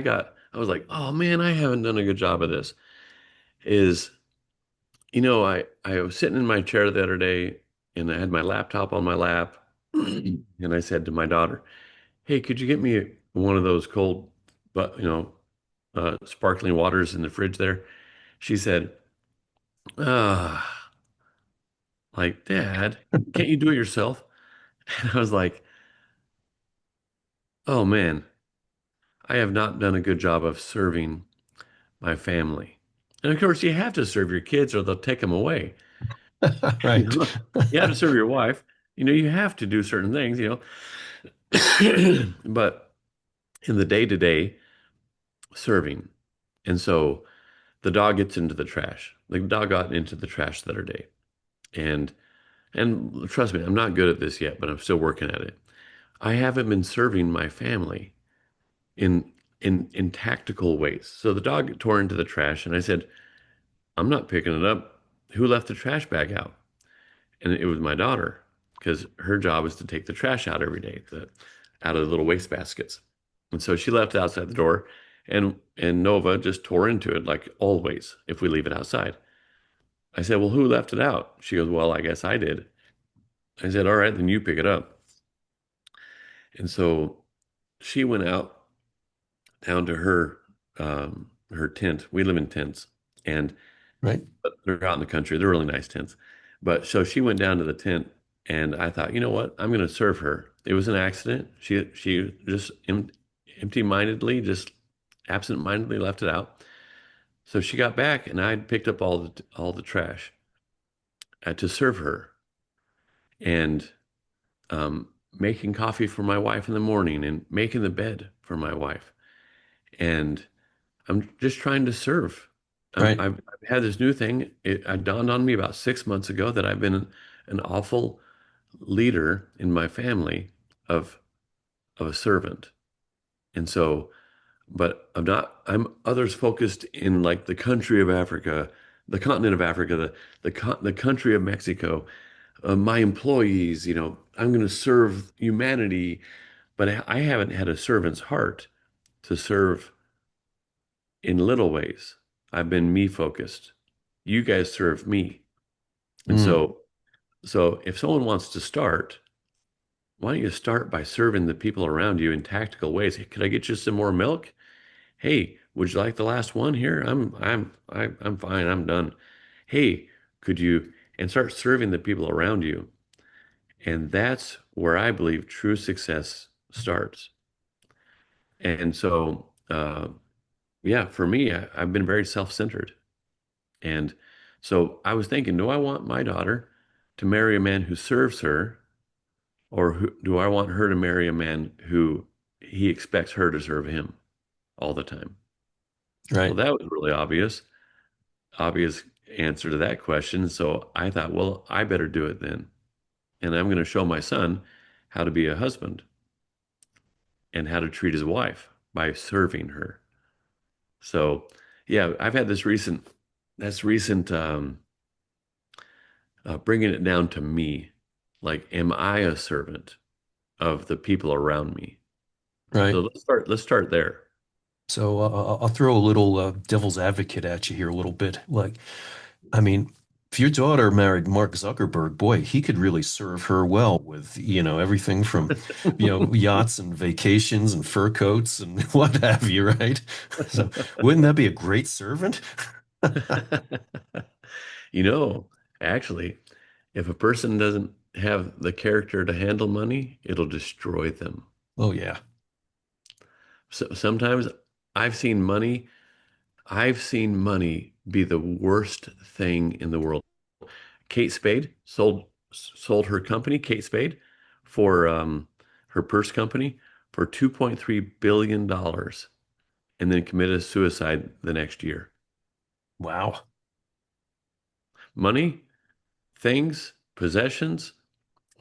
was like, oh man, I haven't done a good job of this. Is, I was sitting in my chair the other day and I had my laptop on my lap and I said to my daughter, hey, could you get me one of those cold, but sparkling waters in the fridge there? She said, ah, like, Dad, can't you do it yourself? And I was like, oh man, I have not done a good job of serving my family. And of course, you have to serve your kids or they'll take them away. You Right. know, you have to serve your wife. You have to do certain things, but in the day-to-day serving. And so the dog gets into the trash. The dog got into the trash the other day. And and trust me, I'm not good at this yet, but I'm still working at it. I haven't been serving my family in in tactical ways. So the dog tore into the trash and I said, I'm not picking it up. Who left the trash bag out? And it was my daughter because her job is to take the trash out every day, out of the little waste baskets. And so she left it outside the door, and Nova just tore into it like always if we leave it outside. I said, "Well, who left it out?" She goes, "Well, I guess I did." I said, "All right, then you pick it up." And so she went out down to her tent. We live in tents, and Right. they're out in the country. They're really nice tents. But so she went down to the tent, and I thought, you know what? I'm going to serve her. It was an accident. She just empty-mindedly, just absent-mindedly left it out. So she got back, and I picked up all the trash to serve her, and making coffee for my wife in the morning, and making the bed for my wife, and I'm just trying to serve. Right. I've had this new thing. It dawned on me about 6 months ago that I've been an awful leader in my family of a servant. And so, but I'm not, I'm others focused in like the country of Africa, the continent of Africa, the country of Mexico, my employees, I'm going to serve humanity, but I haven't had a servant's heart to serve in little ways. I've been me focused. You guys serve me. And Mm. so if someone wants to start, why don't you start by serving the people around you in tactical ways? Hey, could I get you some more milk? Hey, would you like the last one here? I'm fine. I'm done. Hey, could you and start serving the people around you? And that's where I believe true success starts. And so, yeah, for me, I've been very self-centered. And so I was thinking, do I want my daughter to marry a man who serves her, or do I want her to marry a man who he expects her to serve him all the time? Well, Right. that was really obvious answer to that question. So I thought, well, I better do it then. And I'm going to show my son how to be a husband and how to treat his wife by serving her. So, yeah, I've had that's recent bringing it down to me. Like, am I a servant of the people around me? So Right. let's start there. So I'll throw a little devil's advocate at you here a little bit. Like, I mean, if your daughter married Mark Zuckerberg, boy, he could really serve her well with, everything from, yachts and vacations and fur coats and what have you, right? So wouldn't that be a great servant? You know, actually, if a person doesn't have the character to handle money, it'll destroy them. Oh yeah. So sometimes I've seen money, I've seen money be the worst thing in the world. Kate Spade sold her company, Kate Spade, for her purse company for $2.3 billion dollars and then committed suicide the next year. Wow. Money, things, possessions,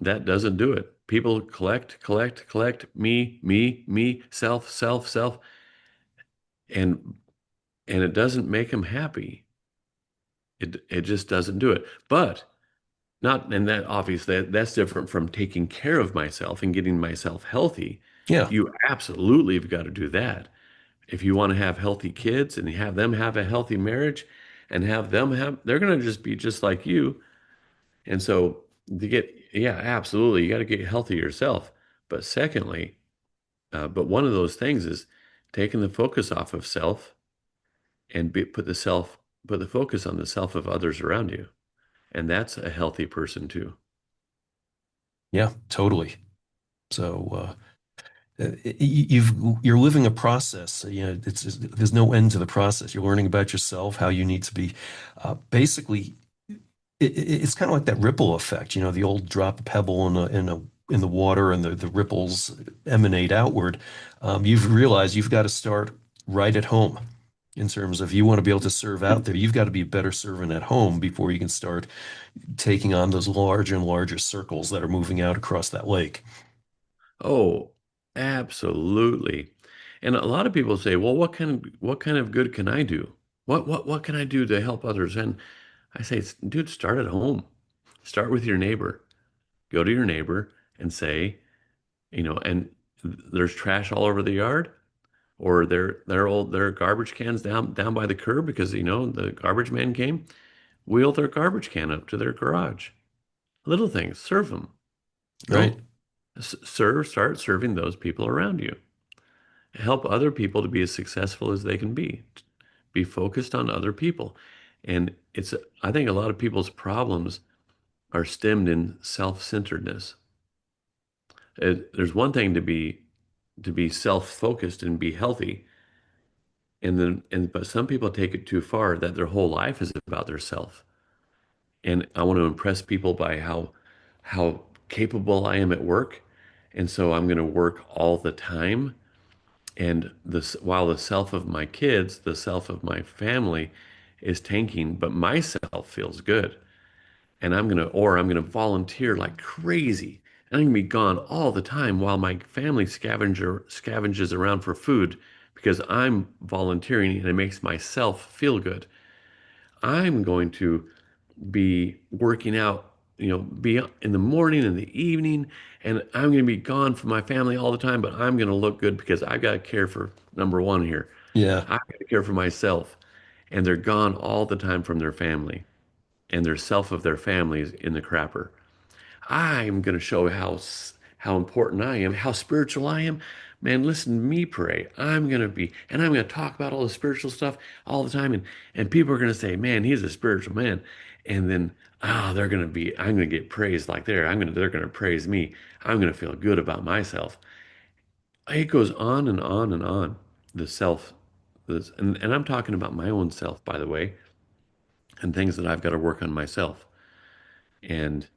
that doesn't do it. People collect, collect, collect, me, self, self, self, and it doesn't make them happy. It just doesn't do it. But not, and that obviously that's different from taking care of myself and getting myself healthy. Yeah. You absolutely have got to do that. If you want to have healthy kids and have them have a healthy marriage and have them have, they're going to just be just like you. And so to get, yeah, absolutely, you got to get healthy yourself. But secondly, but one of those things is taking the focus off of self and put the focus on the self of others around you. And that's a healthy person too. Yeah, totally. So, you're living a process. There's no end to the process. You're learning about yourself, how you need to be. Basically, it's kind of like that ripple effect. The old drop a pebble in the water, and the ripples emanate outward. You've realized you've got to start right at home. In terms of, you want to be able to serve out there, you've got to be a better servant at home before you can start taking on those larger and larger circles that are moving out across that lake. Oh, absolutely. And a lot of people say, "Well, what kind of good can I do? What can I do to help others?" And I say, "Dude, start at home. Start with your neighbor. Go to your neighbor and say, and there's trash all over the yard, or their garbage cans down by the curb because the garbage man came. Wheel their garbage can up to their garage. Little things, serve them. Right? Don't start serving those people around you. Help other people to be as successful as they can be. Be focused on other people. And I think a lot of people's problems are stemmed in self-centeredness. There's one thing to be self-focused and be healthy, but some people take it too far that their whole life is about their self. And I want to impress people by how capable I am at work. And so I'm going to work all the time. And while the self of my kids, the self of my family is tanking, but myself feels good. And I'm gonna volunteer like crazy. And I'm gonna be gone all the time while my family scavenges around for food because I'm volunteering and it makes myself feel good. I'm going to be working out, be in the morning and the evening, and I'm going to be gone from my family all the time, but I'm going to look good because I've got to care for number one here. Yeah. I've got to care for myself. And they're gone all the time from their family, and their self of their family is in the crapper. I'm going to show how important I am, how spiritual I am. Man, listen to me pray. And I'm going to talk about all the spiritual stuff all the time. And people are going to say, man, he's a spiritual man. And then, I'm going to get praised like they're going to praise me. I'm going to feel good about myself. It goes on and on and on. The self, and I'm talking about my own self, by the way, and things that I've got to work on myself. And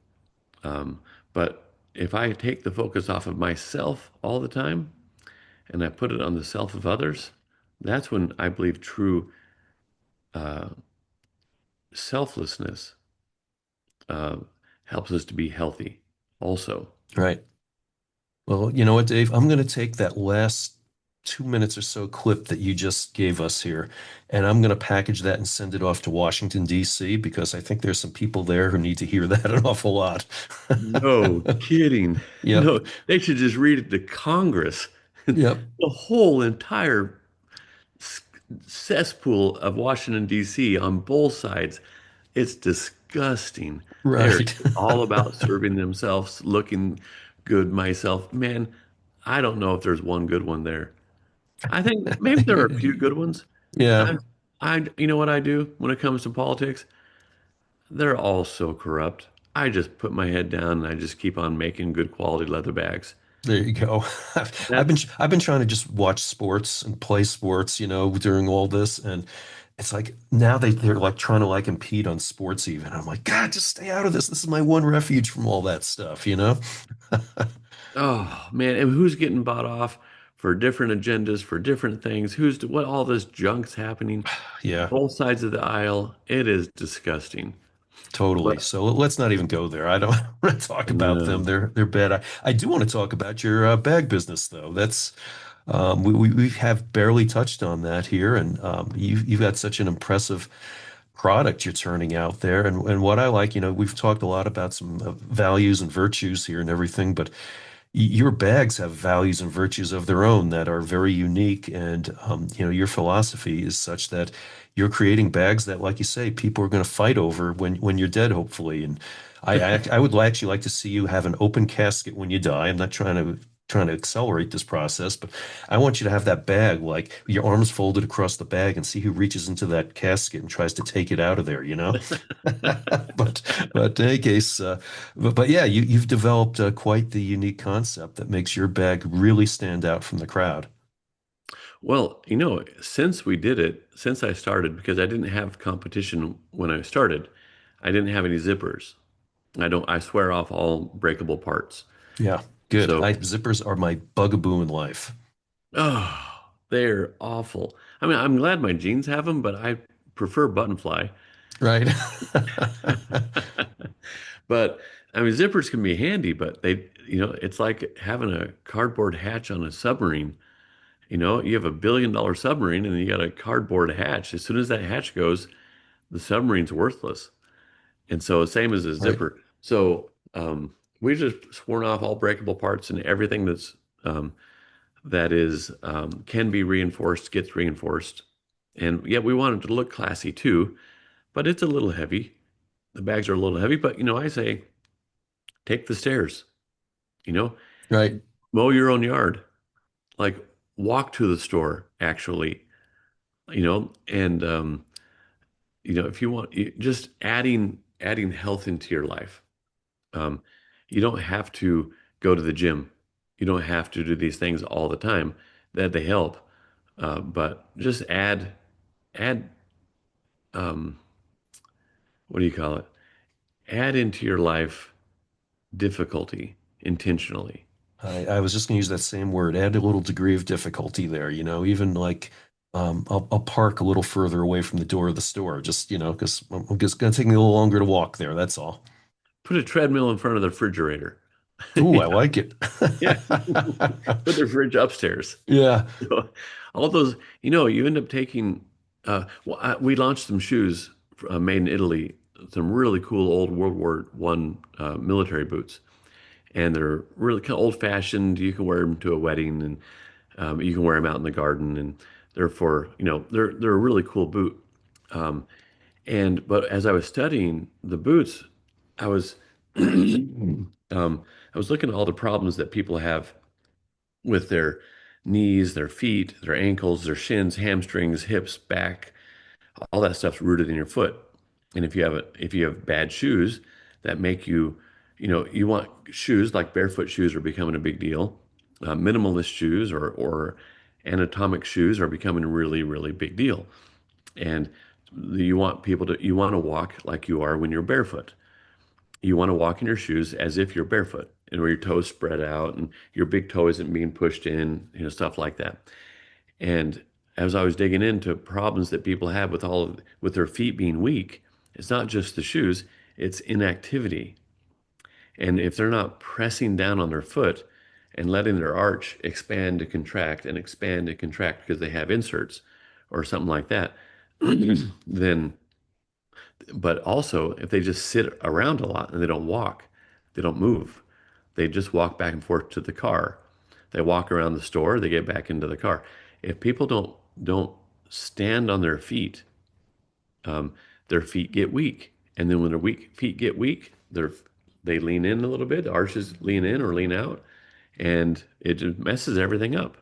Um, but if I take the focus off of myself all the time and I put it on the self of others, that's when I believe true uh, selflessness uh, helps us to be healthy also. Right. Well, you know what, Dave? I'm going to take that last 2 minutes or so clip that you just gave us here, and I'm going to package that and send it off to Washington, D.C., because I think there's some people there who need to hear that an awful lot. No kidding. Yep. No, they should just read it to Congress. Yep. The whole entire s- cesspool of Washington, D.C. on both sides. It's disgusting. They're Right. all about serving themselves, looking good myself. Man, I don't know if there's one good one there. I think maybe there are a few good ones. Yeah. I, you know what I do when it comes to politics? They're all so corrupt. I just put my head down and I just keep on making good quality leather bags. There you go. I've been That's, I've been trying to just watch sports and play sports, during all this, and it's like now they're like trying to like impede on sports even. I'm like, God, just stay out of this. This is my one refuge from all that stuff. oh man, and who's getting bought off? for different agendas, for different things. What all this junk's happening, Yeah, both sides of the aisle. It is disgusting. totally. But So let's not even go there. I don't want to talk about them. no. They're bad. I do want to talk about your bag business, though. That's we have barely touched on that here, and you've got such an impressive product you're turning out there. And what I like, we've talked a lot about some values and virtues here and everything, but your bags have values and virtues of their own that are very unique. And, your philosophy is such that you're creating bags that, like you say, people are going to fight over when you're dead, hopefully. And I would actually like to see you have an open casket when you die. I'm not trying to accelerate this process, but I want you to have that bag, like your arms folded across the bag and see who reaches into that casket and tries to take it out of there, you know? But in any case, but yeah, you've developed quite the unique concept that makes your bag really stand out from the crowd. Well, since we did it, since I started, because I didn't have competition when I started, I didn't have any zippers. I swear off all breakable parts. Yeah, good. So, Zippers are my bugaboo in life. oh, they're awful. I mean, I'm glad my jeans have them, but I prefer button fly. Right. But I mean, zippers can be handy, but it's like having a cardboard hatch on a submarine. You have $1 billion submarine and you got a cardboard hatch. As soon as that hatch goes, the submarine's worthless. And so, same as a Right. zipper. So, we just sworn off all breakable parts, and everything that can be reinforced gets reinforced. And yeah, we want it to look classy too, but it's a little heavy. The bags are a little heavy, but I say take the stairs, you know, Right. mow your own yard, like walk to the store actually, and if you want, just adding health into your life. Um, you don't have to go to the gym. You don't have to do these things all the time. That they help, but just add um, what do you call it? Add into your life difficulty intentionally. I was just going to use that same word, add a little degree of difficulty there, even like I'll park a little further away from the door of the store, just, because I'm just going to take me a little longer to walk there. That's all. Put a treadmill in front of the refrigerator. Ooh, I like it. Yeah. Put the fridge upstairs. Yeah. All those, you end up taking. We launched some shoes made in Italy, some really cool old World War I military boots, and they're really kind of old fashioned. You can wear them to a wedding, and you can wear them out in the garden, and they're a really cool boot. Um, but as I was studying the boots, I was I was looking at all the problems that people have with their knees, their feet, their ankles, their shins, hamstrings, hips, back, all that stuff's rooted in your foot. And if you have bad shoes that make you want shoes like barefoot shoes are becoming a big deal. Minimalist shoes or anatomic shoes are becoming a really, really big deal. And you want to walk like you are when you're barefoot. You want to walk in your shoes as if you're barefoot and where your toes spread out and your big toe isn't being pushed in, stuff like that. And as I was digging into problems that people have with their feet being weak, it's not just the shoes, it's inactivity. And if they're not pressing down on their foot and letting their arch expand to contract and expand to contract because they have inserts or something like that, then but also, if they just sit around a lot and they don't walk, they don't move. They just walk back and forth to the car. They walk around the store, they get back into the car. If people don't stand on um, their feet get weak, and then when their weak feet get weak, they lean in a little bit. The arches lean in or lean out, and it just messes everything up.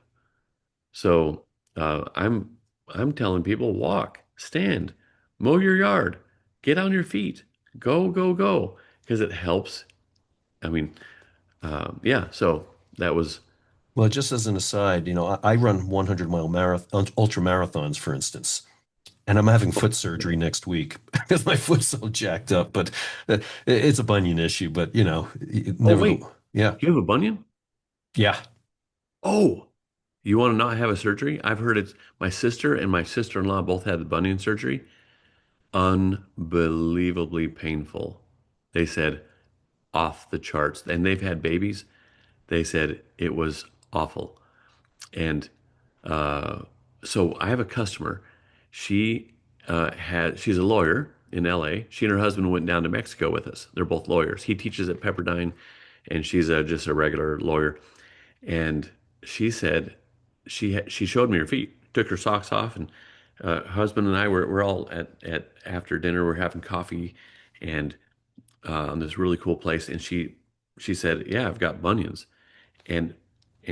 So I'm telling people walk, stand, mow your yard, get on your feet, go, go, go, because it helps. I mean, yeah. So that was Well, just as an aside, I run 100-mile marathon, ultra marathons, for instance, and I'm having foot surgery next week because my foot's so jacked up. But it's a bunion issue. But oh wait, yeah, you have a bunion? yeah. Oh, You want to not have a surgery? I've heard it's my sister and my sister-in-law both had the bunion surgery. Unbelievably painful. They said off the charts. And they've had babies. They said it was awful. And uh, so I have a customer. She she's a lawyer in LA. She and her husband went down to Mexico with us. They're both lawyers. He teaches at Pepperdine, and she's just a regular lawyer. And she said she showed me her feet, took her socks off, and husband and I were all at after dinner. We're having coffee, and on this really cool place. And she said, "Yeah, I've got bunions," and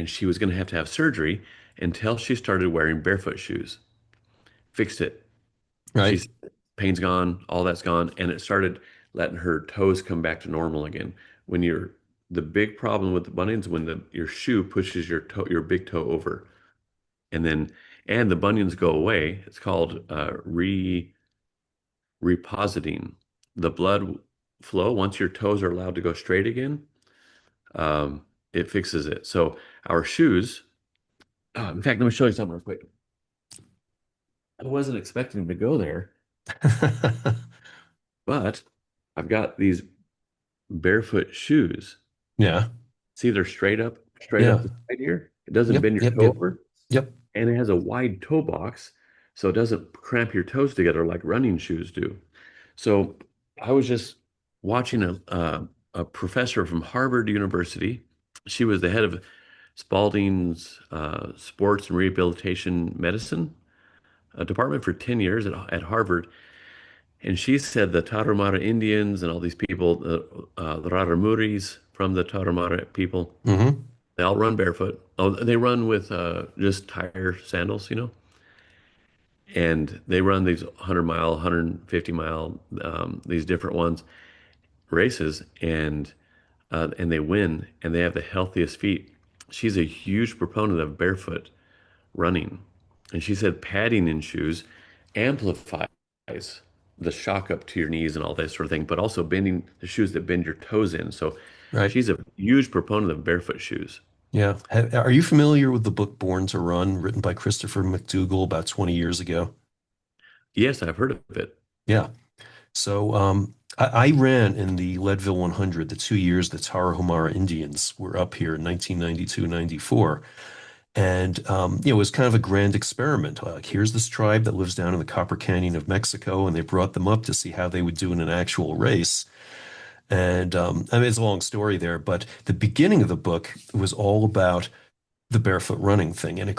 she was going to have surgery until she started wearing barefoot shoes. Fixed it. Right. She's pain's gone, all that's gone, and it started letting her toes come back to normal again. When you're the big problem with the bunions when your shoe pushes your big toe over, and then and the bunions go away. It's called repositing. The blood flow once your toes are allowed to go straight again. It fixes it. So our shoes. In fact, let me show you something real quick. I wasn't expecting to go there, but I've got these barefoot shoes. Yeah. See, they're straight up Yeah. the side here. It doesn't Yep. bend your Yep. toe Yep. over, Yep. and it has a wide toe box, so it doesn't cramp your toes together like running shoes do. So I was just watching a professor from Harvard University. She was the head of Spalding's Sports and Rehabilitation Medicine department for 10 years at Harvard. And she said the Tarahumara Indians and all these people, the Raramuris from the Tarahumara people, Hmm. they all run barefoot. Oh, they run with just tire sandals, and they run these 100-mile, 150-mile, these different ones races, and they win, and they have the healthiest feet. She's a huge proponent of barefoot running, and she said padding in shoes amplifies the shock up to your knees and all that sort of thing, but also bending the shoes that bend your toes in. So Right. she's a huge proponent of barefoot shoes. Yeah. Are you familiar with the book Born to Run, written by Christopher McDougall about 20 years ago? Yes, I've heard of it. Yeah. So I ran in the Leadville 100 the 2 years the Tarahumara Indians were up here in 1992, 94. And it was kind of a grand experiment. Like, here's this tribe that lives down in the Copper Canyon of Mexico, and they brought them up to see how they would do in an actual race. And I mean, it's a long story there, but the beginning of the book was all about the barefoot running thing, and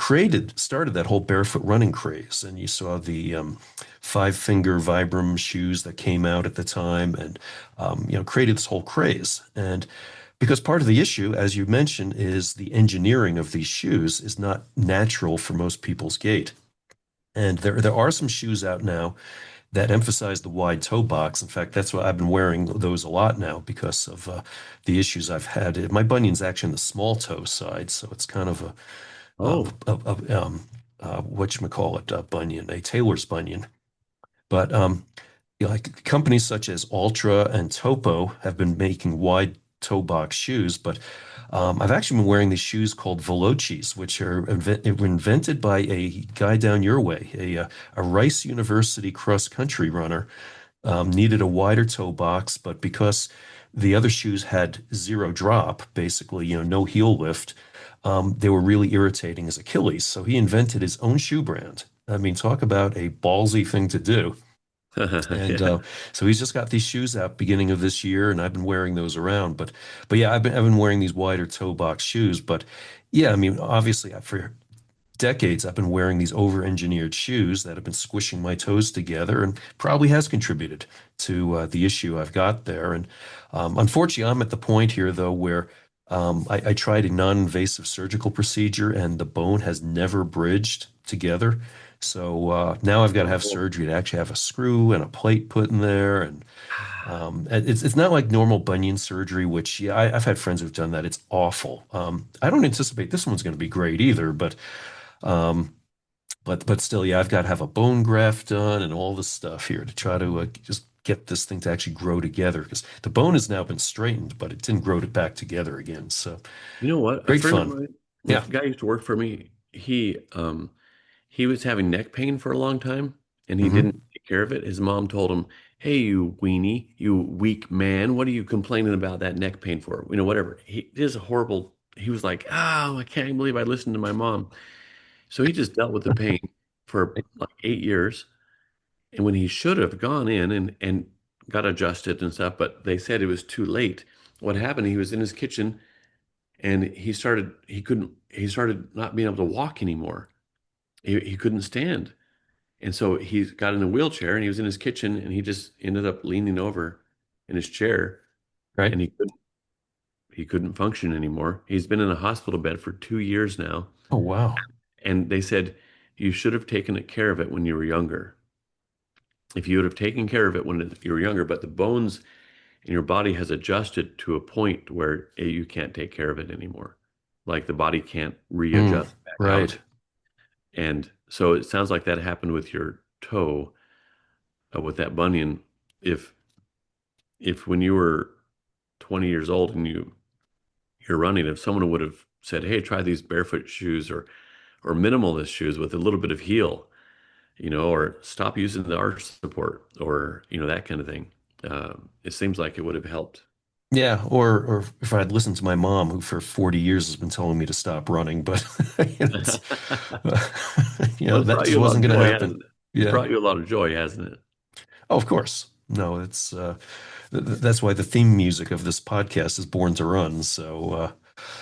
started that whole barefoot running craze. And you saw the five finger Vibram shoes that came out at the time, and created this whole craze. And because part of the issue, as you mentioned, is the engineering of these shoes is not natural for most people's gait. And there are some shoes out now that emphasize the wide toe box. In fact, that's why I've been wearing those a lot now because of the issues I've had. My bunion's actually on the small toe side, so it's kind of Oh, whatchamacallit bunion, a tailor's bunion. But like companies such as Ultra and Topo have been making wide toe box shoes, but I've actually been wearing these shoes called Velocis, which were invented by a guy down your way, a Rice University cross country runner. Needed a wider toe box, but because the other shoes had zero drop, basically, no heel lift, they were really irritating his Achilles. So he invented his own shoe brand. I mean, talk about a ballsy thing to do. And yeah. so he's just got these shoes out beginning of this year, and I've been wearing those around. But yeah, I've been wearing these wider toe box shoes. But yeah, I mean, obviously for decades I've been wearing these over-engineered shoes that have been squishing my toes together, and probably has contributed to the issue I've got there. And unfortunately, I'm at the point here though where I tried a non-invasive surgical procedure, and the bone has never bridged together. So now I've got to have Oh. surgery to actually have a screw and a plate put in there, and it's not like normal bunion surgery, which yeah, I've had friends who've done that. It's awful. I don't anticipate this one's going to be great either, um, but still, yeah, I've got to have a bone graft done and all this stuff here to try to just get this thing to actually grow together, because the bone has now been straightened, but it didn't grow it back together again. So You know what? A great friend of fun. mine, a Yeah. guy used to work for me. he was having neck pain for a long time and he didn't Hmm. take care of it. His mom told him, "Hey, you weenie, you weak man, what are you complaining about that neck pain for?" Whatever. He is a horrible. He was like, "Oh, I can't believe I listened to my mom." So he just dealt with the pain for like 8 years. And when he should have gone in and got adjusted and stuff, but they said it was too late. What happened? He was in his kitchen and he started not being able to walk anymore. He couldn't stand. And so he got in a wheelchair and he was in his kitchen and he just ended up leaning over in his chair Right. and he couldn't function anymore. He's been in a hospital bed for 2 years now. Oh, wow. And they said you should have taken care of it when you were younger. If you would have taken care of it when you were younger, but the bones in your body has adjusted to a point where you can't take care of it anymore. Like the body can't Mm, readjust back out. right. And so it sounds like that happened with your toe, with that bunion. If if when you were 20 years old and you're running, if someone would have said, "Hey, try these barefoot shoes or minimalist shoes with a little bit of heel," or stop using the arch support or that kind of thing, it seems like it would have helped. Yeah, or if I'd listened to my mom, who for 40 years has been telling me to stop running, but it's, Well, it's that brought just you a lot wasn't of going to joy, happen. hasn't it? It's Yeah. brought you a lot of joy, hasn't it? Oh, of course. No, it's that's why the theme music of this podcast is Born to Run. So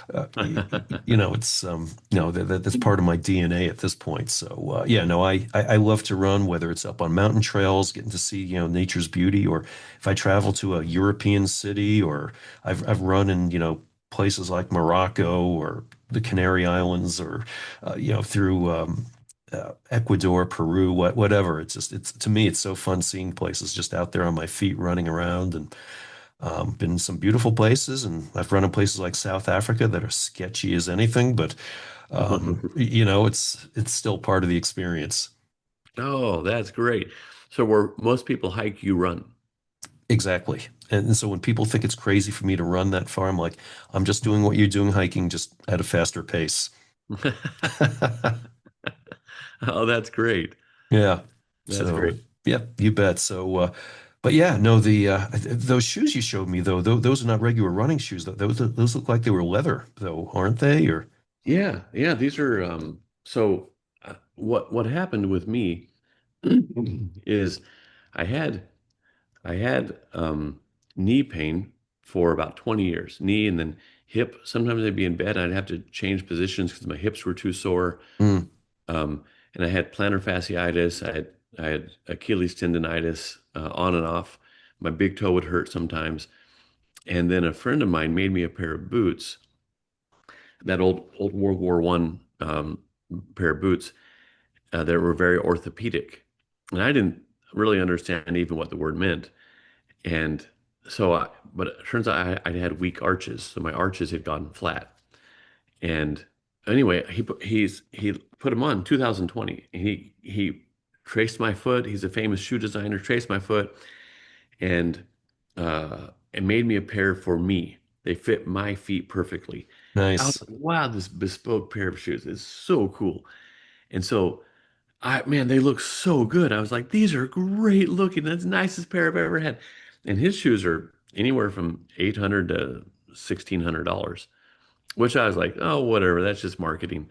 it's that's part of my DNA at this point. So yeah, no, I love to run, whether it's up on mountain trails, getting to see nature's beauty, or if I travel to a European city, or I've run in places like Morocco or the Canary Islands, or through Ecuador, Peru, whatever. It's to me it's so fun seeing places just out there on my feet running around, and been in some beautiful places, and I've run in places like South Africa that are sketchy as anything, but it's still part of the experience. Oh, that's great. So where most people hike, you run. Exactly. And so when people think it's crazy for me to run that far, I'm like, I'm just doing what you're doing hiking, just at a faster pace. Oh, that's great. Yeah. That's So, great. yeah, you bet. So, but yeah, no, those shoes you showed me though, those are not regular running shoes. Those look like they were leather though, aren't they? Or Yeah, yeah, these are so what happened with me is I had I had knee pain for about 20 years. Knee and then hip. Sometimes I'd be in bed, I'd have to change positions because my hips were too sore. mm, Um, and I had plantar fasciitis. I had Achilles tendonitis, on and off. My big toe would hurt sometimes. And then a friend of mine made me a pair of boots, that old World War One pair of boots, that were very orthopedic. And I didn't really understand even what the word meant. And but it turns out I had weak arches, so my arches had gone flat. And anyway, he put them on 2020. He traced my foot. He's a famous shoe designer. Traced my foot and made me a pair for me. They fit my feet perfectly. I was nice. like, wow, this bespoke pair of shoes is so cool. And so man, they look so good. I was like, these are great looking. That's the nicest pair I've ever had. And his shoes are anywhere from 800 to $1,600, which I was like, oh, whatever. That's just marketing.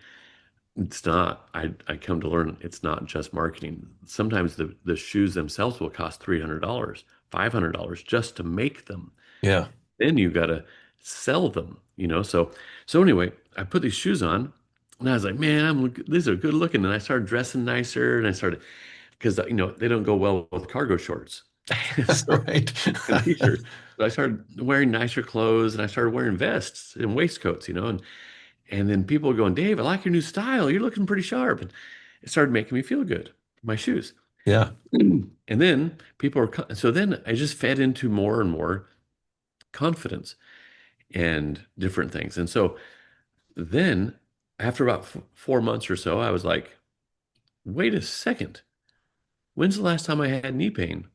It's not. I come to learn it's not just marketing. Sometimes the shoes themselves will cost $300, $500 just to make them. Yeah. Then you got to sell them. So anyway, I put these shoes on and I was like, man, these are good looking. And I started dressing nicer and I started because they don't go well with cargo shorts. So Right. and t-shirts. So I started wearing nicer clothes and I started wearing vests and waistcoats. And then people were going, Dave, I like your new style. You're looking pretty sharp. And it started making me feel good, my shoes. Yeah. And then so then I just fed into more and more confidence and different things. And so then after about 4 months or so, I was like, wait a second. When's the last time I had knee pain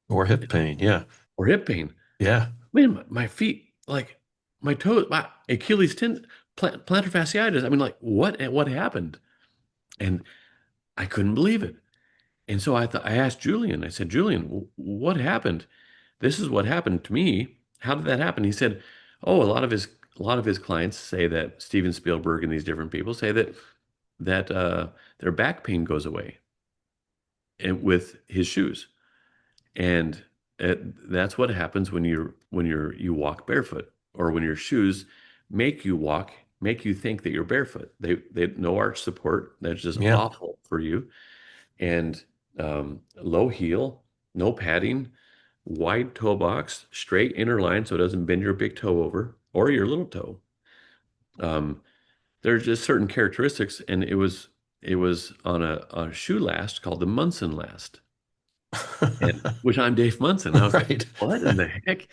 Or hip pain. Yeah. or hip pain? Yeah. Man, my feet, like my toes, my Achilles tendon, plantar fasciitis. I mean, like what happened? And I couldn't believe it. And so I asked Julian, I said, Julian, what happened? This is what happened to me. How did that happen? He said, oh, a lot of his clients say that Steven Spielberg and these different people say that their back pain goes away and with his shoes. And that's what happens when you walk barefoot, or when your shoes make you think that you're barefoot. They no arch support. That's just Yeah. awful for you. And low heel, no padding, wide toe box, straight inner line so it doesn't bend your big toe over or your little toe. Um, there's just certain characteristics, and it was on a shoe last called the Munson last, and which I'm Dave Munson. I was like, Right. what in the heck?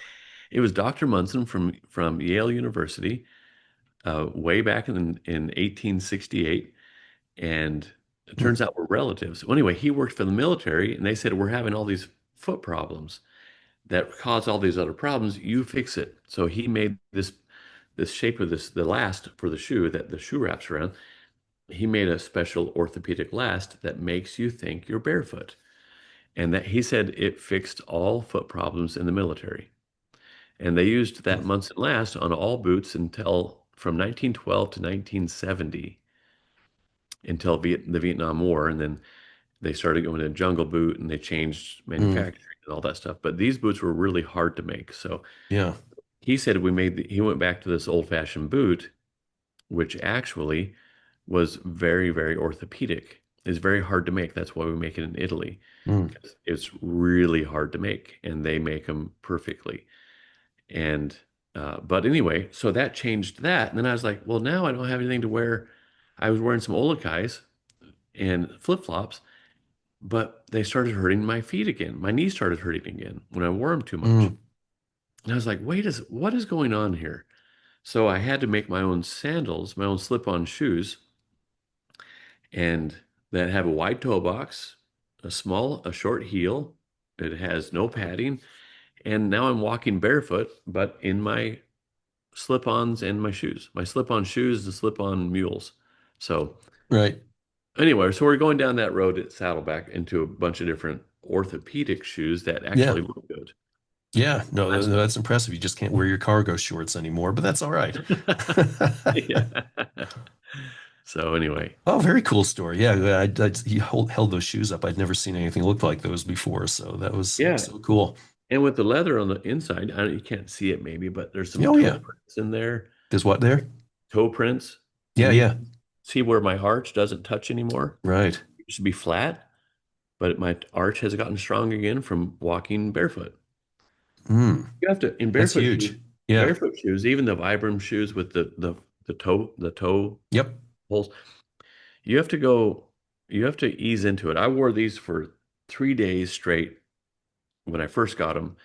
It was Dr. Munson from Yale University, way back in 1868, and it turns out we're relatives. Well, anyway, he worked for the military, and they said we're having all these foot problems that cause all these other problems. You fix it. So he made this shape of the last for the shoe that the shoe wraps around. He made a special orthopedic last that makes you think you're barefoot. And that he said it fixed all foot problems in the military. And they used that Munson last on all boots until from 1912 to 1970, until the Vietnam War. And then they started going to jungle boot, and they changed Mm, manufacturing and all that stuff. But these boots were really hard to make. So yeah. he said he went back to this old-fashioned boot, which actually was very, very orthopedic. It's very hard to make. That's why we make it in Italy. Mm, It's really hard to make, and they make them perfectly. And but anyway, so that changed that. And then I was like, well, now I don't have anything to wear. I was wearing some Olakais and flip-flops, but they started hurting my feet again. My knees started hurting again when I wore them too much. mm, And I was like, what is going on here? So I had to make my own sandals, my own slip-on shoes, and that have a wide toe box, a short heel. It has no padding. And now I'm walking barefoot, but in my slip-ons and my shoes. My slip-on shoes, the slip-on mules. So right. anyway, so we're going down that road at Saddleback into a bunch of different orthopedic shoes that Yeah. actually look good. Yeah. No, I'm, that's impressive. You just can't wear your cargo shorts anymore, but that's all right. yeah. So anyway, Oh, very cool story. Yeah, he held those shoes up. I'd never seen anything look like those before, so that was yeah. so cool. And with the leather on the inside, you can't see it maybe, but there's some Oh toe yeah. prints in there. There's what there? Toe prints. Yeah, And you yeah. can see where my arch doesn't touch anymore. Right. It used to be flat, but my arch has gotten strong again from walking barefoot. Mm, You have to in that's huge. Yeah. barefoot shoes, even the Vibram shoes with the toe Yep. holes, you have to go, you have to ease into it. I wore these for 3 days straight when I first got them,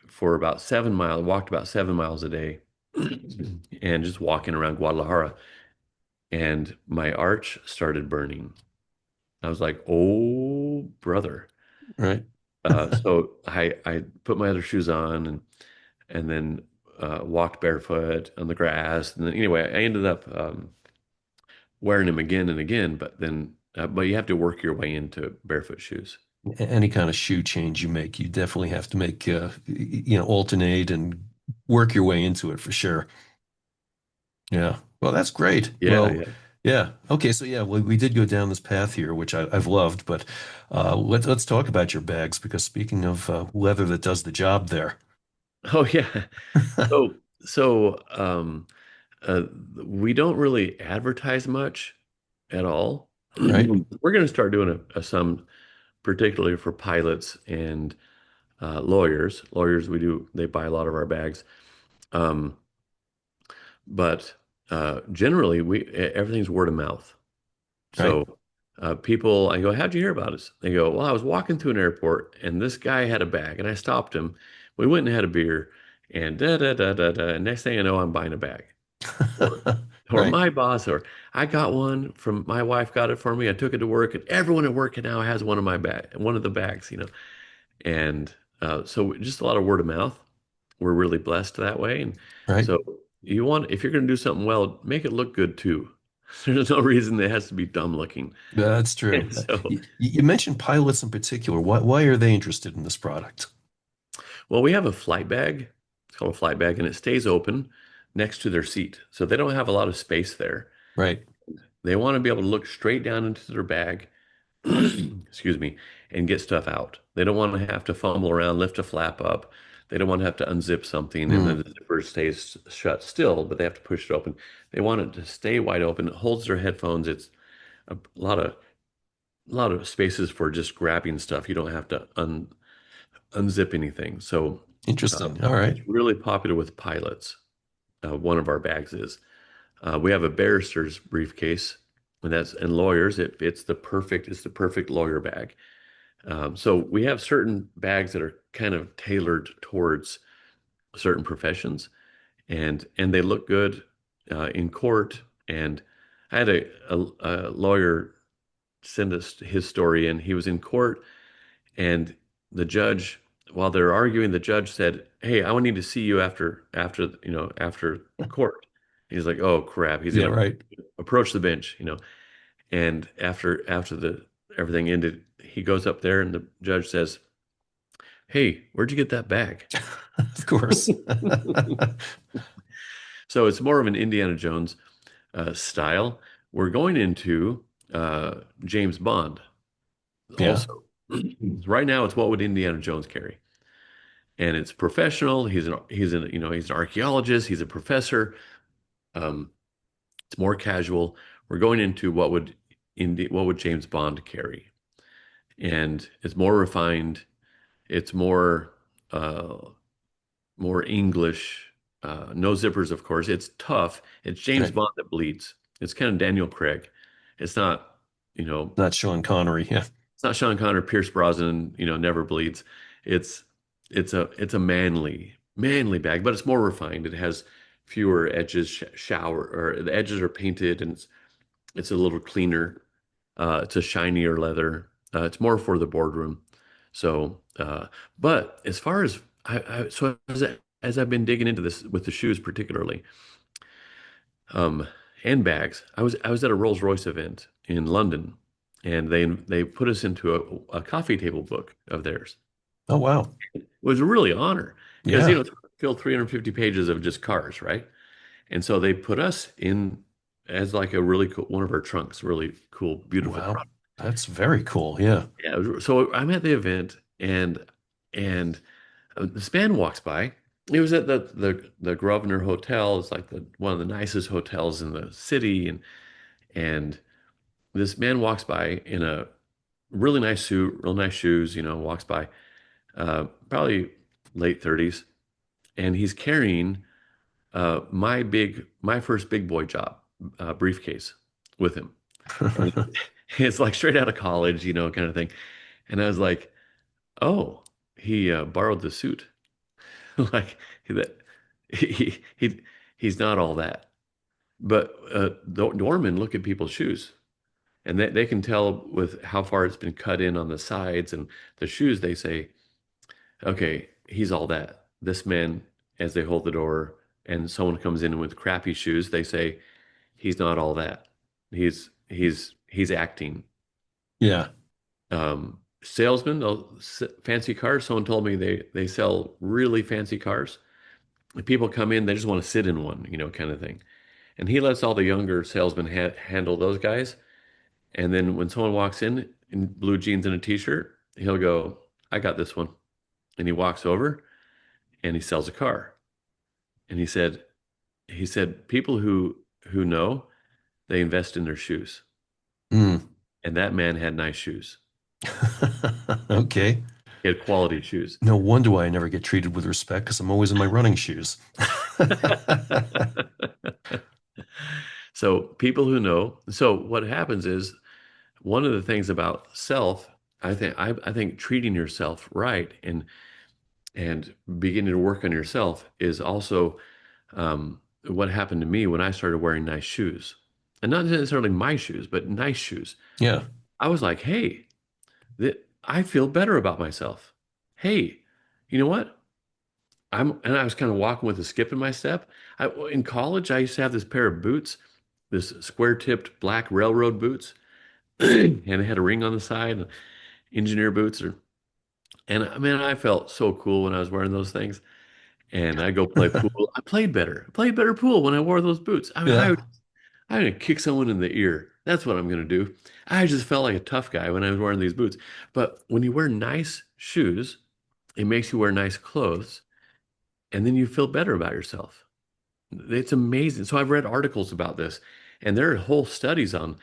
for about 7 miles, walked about 7 miles a day, and just walking around Guadalajara, and my arch started burning. I was like, oh, brother. Right. So I put my other shoes on, and then walked barefoot on the grass. And then anyway, I ended up wearing them again and again. But you have to work your way into barefoot shoes. Any kind of shoe change you make, you definitely have to make, alternate and work your way into it for sure. Yeah. Well, that's great. Yeah, Well, yeah. yeah. Okay. So yeah, we did go down this path here, which I've loved, but let's talk about your bags because speaking of leather that does the job there, Oh, yeah. So uh, we don't really advertise much at all. right? We're going to start doing some, particularly for pilots and lawyers. Lawyers, they buy a lot of our bags. Um, but generally, everything's word of mouth. Right. So people, I go, how'd you hear about us? They go, well, I was walking through an airport and this guy had a bag and I stopped him. We went and had a beer and da da da da da. And next thing I know, I'm buying a bag. Or, or Right. my boss, or I got one from my wife, got it for me. I took it to work, and everyone at work now has one of the bags. And so just a lot of word of mouth. We're really blessed that way. And Right. so if you're going to do something well, make it look good too. There's no reason it has to be dumb looking. That's true. And so, You mentioned pilots in particular. Why are they interested in this product? well, we have a flight bag. It's called a flight bag, and it stays open next to their seat. So they don't have a lot of space there. Right. They want to be able to look straight down into their bag, excuse me, and get stuff out. They don't want to have to fumble around, lift a flap up. They don't want to have to unzip something and then Mm, the zipper stays shut still, but they have to push it open. They want it to stay wide open. It holds their headphones. It's a lot of spaces for just grabbing stuff. You don't have to unzip anything. So interesting. All right. it's really popular with pilots. One of our bags is. We have a barrister's briefcase, and lawyers. It's the perfect lawyer bag. So we have certain bags that are kind of tailored towards certain professions, and they look good in court. And I had a lawyer send us his story, and he was in court, and the judge, while they're arguing, the judge said, "Hey, I need to see you after court." He's like, "Oh crap!" He's Yeah, gonna right. approach the bench. And after the everything ended, he goes up there, and the judge says, "Hey, where'd you get that bag?" Of course. So it's more of an Indiana Jones style. We're going into James Bond Yeah. also. Right now, it's what would Indiana Jones carry? And it's professional. He's an archaeologist. He's a professor. Um, it's more casual. We're going into what would James Bond carry? And it's more refined. It's uh, more English. No zippers, of course. It's tough. It's James Right. Bond that bleeds. It's kind of Daniel Craig. It's not, you know, Not Sean Connery. Yeah. it's not Sean Connery, Pierce Brosnan, never bleeds. It's it's a manly bag, but it's more refined. It has fewer edges, shower or the edges are painted, and it's a little cleaner. It's a shinier leather. It's more for the boardroom. So, but as far as as I've been digging into this with the shoes particularly, um, and bags, I was at a Rolls-Royce event in London, and they put us into a coffee table book of theirs. Oh, wow. It was really an honor because Yeah. it's filled 350 pages of just cars, right? And so they put us in as like a really cool one of our trunks, really cool, beautiful Wow. product. That's very cool. Yeah. Yeah, so I'm at the event, and this man walks by. He was at the Grosvenor Hotel. It's like the one of the nicest hotels in the city, and this man walks by in a really nice suit, real nice shoes. Walks by, probably late 30s, and he's carrying my first big boy job briefcase with him, and it's like straight out of college, kind of thing. And I was like, oh, he borrowed the suit. Like that he he's not all that. But doormen look at people's shoes, and they can tell with how far it's been cut in on the sides and the shoes. They say, okay, he's all that. This man, as they hold the door and someone comes in with crappy shoes, they say, he's not all that. He's acting. Yeah. Salesmen, fancy cars. Someone told me they sell really fancy cars. If people come in, they just want to sit in one, kind of thing. And he lets all the younger salesmen handle those guys. And then when someone walks in blue jeans and a t-shirt, he'll go, "I got this one." And he walks over and he sells a car. And he said people who know, they invest in their shoes. Mm. And that man had nice shoes. Okay. He had quality shoes. No wonder why I never get treated with respect because I'm always in my running shoes. So people who know. So what happens is one of the things about self, I think treating yourself right and beginning to work on yourself is also what happened to me when I started wearing nice shoes. And not necessarily my shoes, but nice shoes. Yeah. I was like, hey, I feel better about myself. Hey, you know what? And I was kind of walking with a skip in my step. In college, I used to have this pair of boots. this square-tipped black railroad boots, and they had a ring on the side, engineer boots. And I mean, I felt so cool when I was wearing those things. And I go play pool. I played better. I played better pool when I wore those boots. I mean, Yeah. I'm gonna kick someone in the ear. That's what I'm gonna do. I just felt like a tough guy when I was wearing these boots. But when you wear nice shoes, it makes you wear nice clothes, and then you feel better about yourself. It's amazing. So I've read articles about this, and there are whole studies on.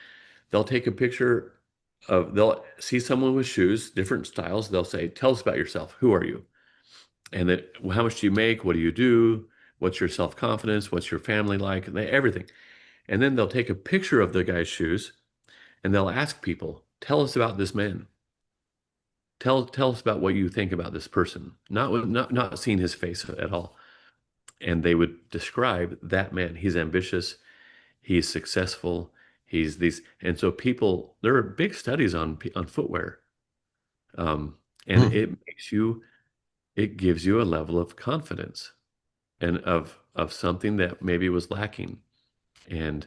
They'll take a picture they'll see someone with shoes, different styles. They'll say, "Tell us about yourself. Who are you?" And that, well, how much do you make? What do you do? What's your self-confidence? What's your family like? Everything. And then they'll take a picture of the guy's shoes and they'll ask people, tell us about this man. Tell us about what you think about this person. Not seeing his face at all. And they would describe that man. He's ambitious, he's successful, he's these. And so people, there are big studies on footwear. Um, and Hmm. it gives you a level of confidence and of something that maybe was lacking. And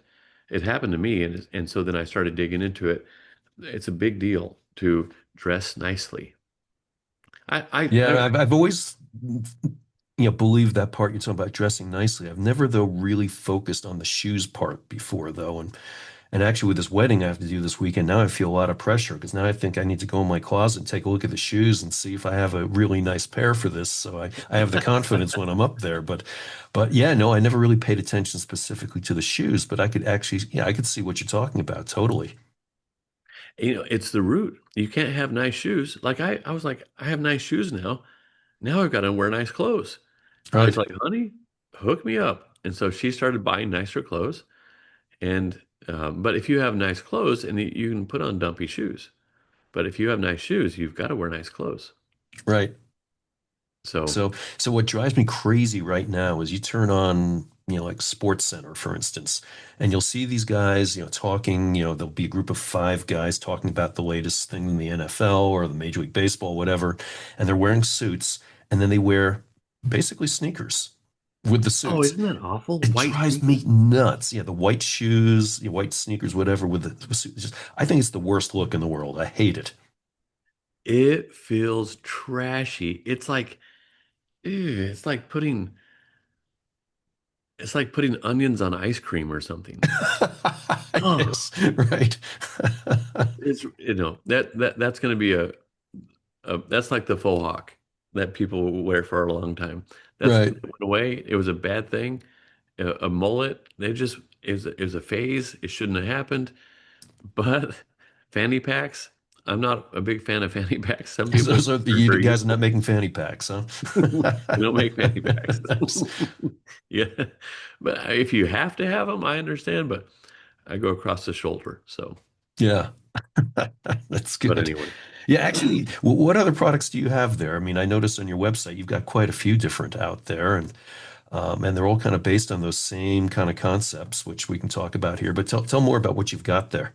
it happened to me, and so then I started digging into it. It's a big deal to dress nicely. Yeah, I I've always believed that part you're talking about dressing nicely. I've never though really focused on the shoes part before though, and actually with this wedding I have to do this weekend, now I feel a lot of pressure because now I think I need to go in my closet and take a look at the shoes and see if I have a really nice pair for this. So I have the confidence when I'm up there. But yeah, no, I never really paid attention specifically to the shoes, but I could actually, yeah, I could see what you're talking about totally. it's the root. You can't have nice shoes. Like I was like, I have nice shoes now. Now I've got to wear nice clothes. I was Right. like, honey, hook me up. And so she started buying nicer clothes. And but if you have nice clothes, and you can put on dumpy shoes, but if you have nice shoes, you've got to wear nice clothes. Right. So, So what drives me crazy right now is you turn on, like Sports Center, for instance, and you'll see these guys, talking, there'll be a group of five guys talking about the latest thing in the NFL or the Major League Baseball, whatever, and they're wearing suits, and then they wear basically sneakers with the oh, suits. isn't that awful? It White drives me sneakers. nuts. Yeah, the white shoes, the white sneakers, whatever, with the suit. I think it's the worst look in the world. I hate it. It feels trashy. It's like putting onions on ice cream or something. Oh, Yes, right. it's that's going to be that's like the faux hawk that people will wear for a long time. That's Right. it went away. It was a bad thing. A mullet. It was a phase. It shouldn't have happened. But fanny packs. I'm not a big fan of fanny packs. Some So, people so are you very guys are not useful. making fanny packs, huh? We don't make fanny packs. That's- Yeah. But if you have to have them, I understand, but I go across the shoulder. So, yeah, that's but good. anyway. Yeah, actually, what other products do you have there? I mean, I noticed on your website you've got quite a few different out there, and they're all kind of based on those same kind of concepts, which we can talk about here. But tell more about what you've got there.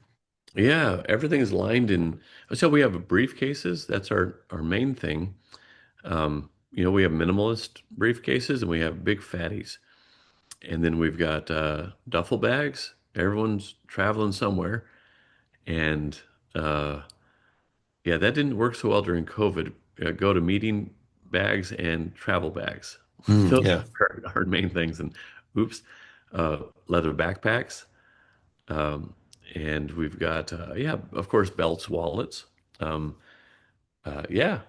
Yeah, everything's lined in. So we have briefcases. That's our main thing. We have minimalist briefcases and we have big fatties. And then we've got duffel bags. Everyone's traveling somewhere. And yeah, that didn't work so well during COVID. Go to meeting bags and travel bags. Those Yeah. are our main things. And oops, leather backpacks. Um, and we've got, yeah, of course, belts, wallets. Um, yeah,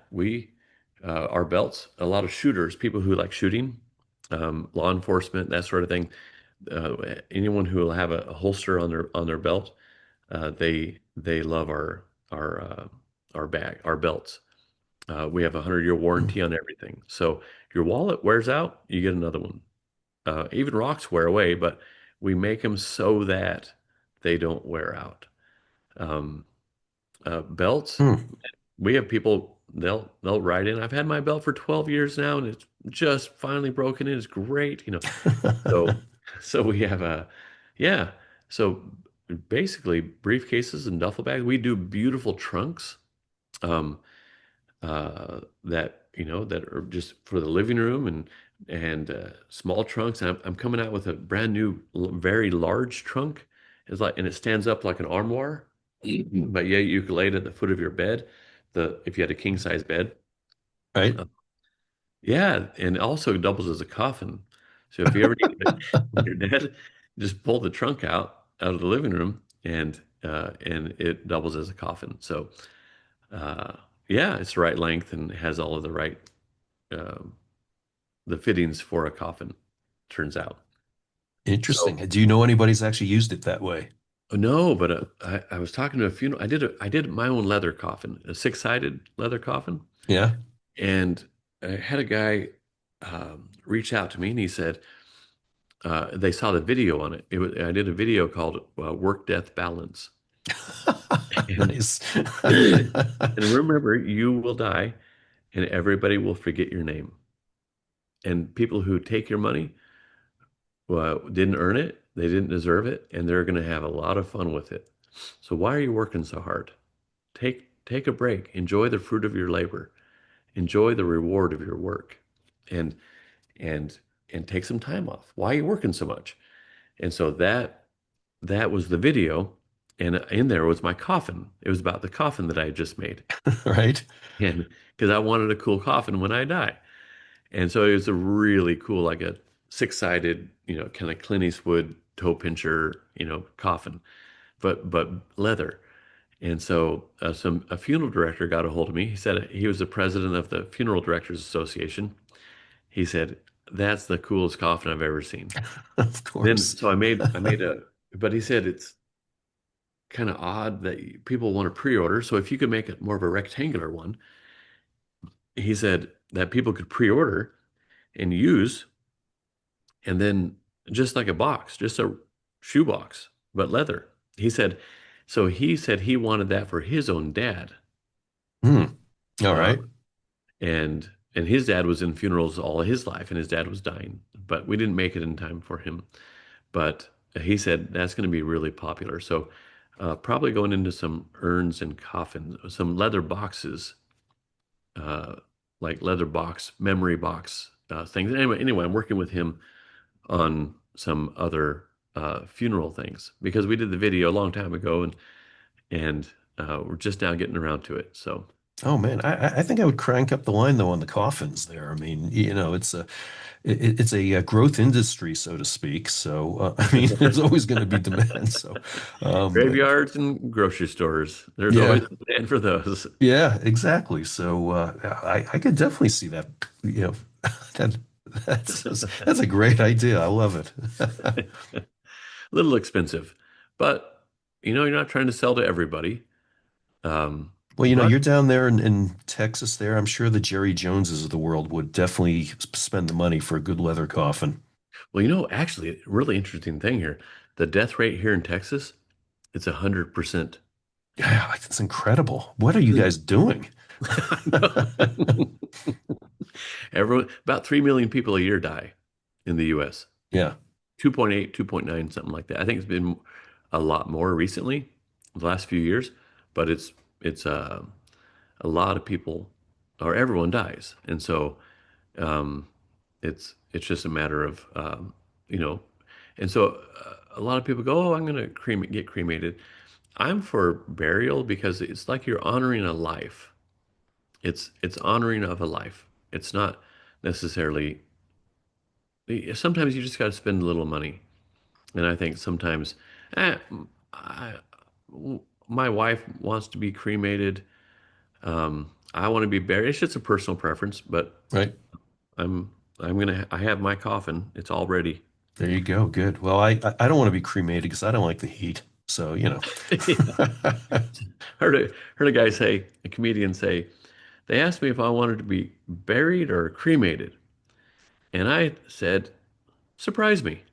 our belts, a lot of shooters, people who like shooting, law enforcement, that sort of thing. Anyone who will have a holster on their belt, they love our belts. We have a 100-year Mm. warranty on everything. So your wallet wears out, you get another one. Even rocks wear away, but we make them so that they don't wear out. Um, belts, Hmm. we have people they'll write in. I've had my belt for 12 years now, and it's just finally broken in. It's great. So we have yeah. So basically, briefcases and duffel bags. We do beautiful trunks. Um, that are just for the living room and small trunks. I'm coming out with a brand new, very large trunk. It's like, and it stands up like an armoire, but yeah, you could lay it at the foot of your bed. If you had a king size bed, Right? uh, yeah, and also doubles as a coffin. So if you ever need it when you're dead, just pull the trunk out of the living room, and it doubles as a coffin. So yeah, it's the right length and has all of the right um, the fittings for a coffin. Turns out. Interesting. So Do you know anybody's actually used it that way? no, but I was talking to a funeral. I did my own leather coffin, a six-sided leather coffin, Yeah. and I had a guy reach out to me, and he said they saw the video on it. I did a video called "Work Death Balance," and Nice. and remember, you will die, and everybody will forget your name, and people who take your money didn't earn it, they didn't deserve it, and they're going to have a lot of fun with it. So why are you working so hard? Take a break. Enjoy the fruit of your labor. Enjoy the reward of your work, and and and take some time off. Why are you working so much? And so that was the video, and in there was my coffin. It was about the coffin that I had just made, Right? and because I wanted a cool coffin when I die. And so it was a really cool, like a six-sided, kind of Clint Eastwood toe pincher, coffin, but leather. And so a funeral director got a hold of me. He said he was the president of the Funeral Directors Association. He said, "That's the coolest coffin I've ever seen." Of Then course. so I made but he said it's kind of odd that people want to pre-order. So if you could make it more of a rectangular one, he said that people could pre-order and use, and then just like a box, just a shoe box, but leather. He said, so he said he wanted that for his own dad. Hmm. All Uh, right. and his dad was in funerals all his life, and his dad was dying, but we didn't make it in time for him. But he said that's going to be really popular. So probably going into some urns and coffins, some leather boxes, uh, like leather box, memory box things. Anyway, I'm working with him on some other funeral things because we did the video a long time ago, and we're just now getting around to it. So Oh man, I think I would crank up the line though on the coffins there. I mean, it's a growth industry, so to speak. So I mean, there's always going to be demand. So um, graveyards and grocery stores, there's always yeah, a demand for those. yeah, exactly. So I could definitely see that. You know, that that's a great idea. I love it. A little expensive, but you're not trying to sell to everybody. Um, Well, but you're down there in Texas there. I'm sure the Jerry Joneses of the world would definitely spend the money for a good leather coffin. well, actually, a really interesting thing here. The death rate here in Texas, it's 100%. Yeah, that's incredible. What are you guys doing? I know. About 3 million people a year die in the US. Yeah, 2.8, 2.9, something like that. I think it's been a lot more recently, the last few years, but it's a lot of people or everyone dies. And so um, it's just a matter of you know, and so a lot of people go, "Oh, I'm going to get cremated." I'm for burial because it's like you're honoring a life. It's honoring of a life. It's not necessarily. Sometimes you just got to spend a little money, and I think sometimes, eh, I, my wife wants to be cremated. I want to be buried. It's just a personal preference, but right. I'm I have my coffin. It's all ready. There you go. Good. Well, I don't want to be cremated because I don't like the heat. So, Heard a guy say, a comedian say, they asked me if I wanted to be buried or cremated, and I said, surprise me.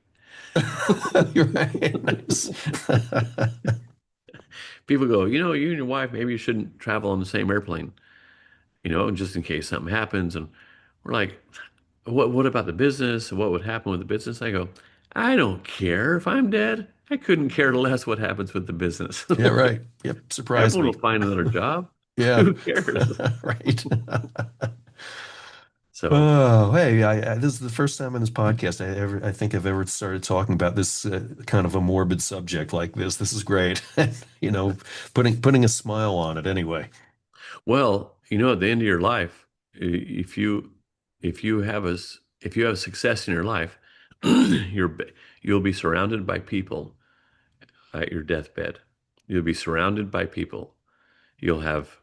You're right. Nice. People go, you and your wife maybe you shouldn't travel on the same airplane, just in case something happens. And we're like, what about the business? What would happen with the business? I go, I don't care if I'm dead. I couldn't care less what happens with the business. Yeah, right. Yep. Surprise Everyone me. will find another job. Yeah. Who cares? Right. So, Oh, hey, this is the first time in this podcast I think I've ever started talking about this kind of a morbid subject like this. This is great. You know, putting a smile on it anyway. well, at the end of your life, if you have success in your life, you'll be surrounded by people at your deathbed. You'll be surrounded by people. You'll have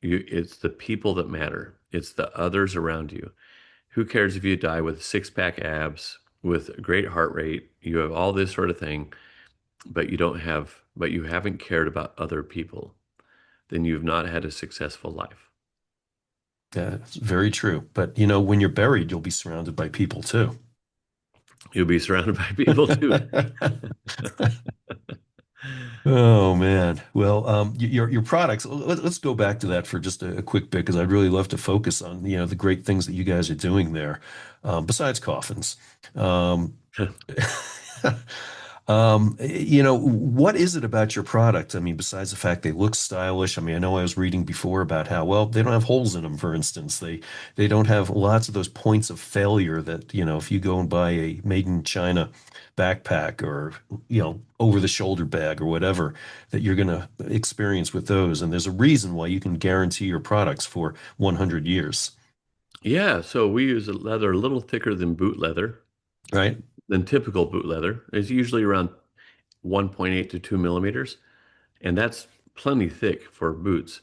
it's the people that matter. It's the others around you. Who cares if you die with six-pack abs, with a great heart rate, you have all this sort of thing, but you haven't cared about other people, then you've not had a successful life. It's very true. But when you're buried, you'll be surrounded by people too. You'll be surrounded by people too. Oh man. Well, your products. Let's go back to that for just a quick bit because I'd really love to focus on the great things that you guys are doing there, besides coffins. Um, what is it about your product? I mean, besides the fact they look stylish. I mean, I know I was reading before about how, well, they don't have holes in them, for instance. They don't have lots of those points of failure that, if you go and buy a made in China backpack or, over the shoulder bag or whatever, that you're going to experience with those. And there's a reason why you can guarantee your products for 100 years, Yeah, so we use a leather a little thicker than boot leather, right? than typical boot leather. It's usually around 1.8 to 2 millimeters, and that's plenty thick for boots.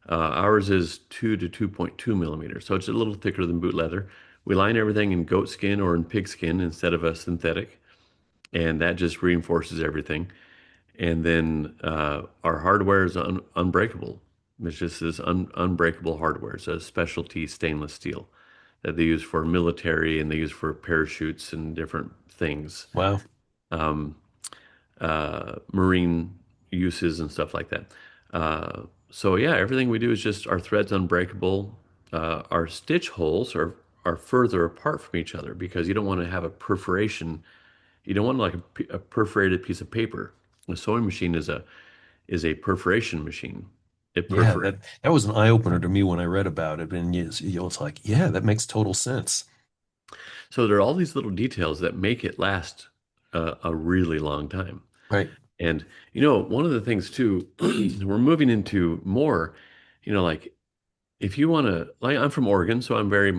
Ours is 2 to 2.2 millimeters, so it's a little thicker than boot leather. We line everything in goat skin or in pig skin instead of a synthetic, and that just reinforces everything. And then our hardware is unbreakable. It's just this unbreakable hardware. It's a specialty stainless steel that they use for military and they use for parachutes and different things, Wow. um, marine uses and stuff like that. So yeah, everything we do is just our threads unbreakable. Our stitch holes are further apart from each other because you don't want to have a perforation. You don't want like a perforated piece of paper. A sewing machine is a perforation machine. It Yeah, perforates. that was an eye opener to me when I read about it. And it's like, yeah, that makes total sense. So there are all these little details that make it last a really long time. Right. And one of the things too, we're moving into more, like if you want to, like I'm from Oregon, so I'm very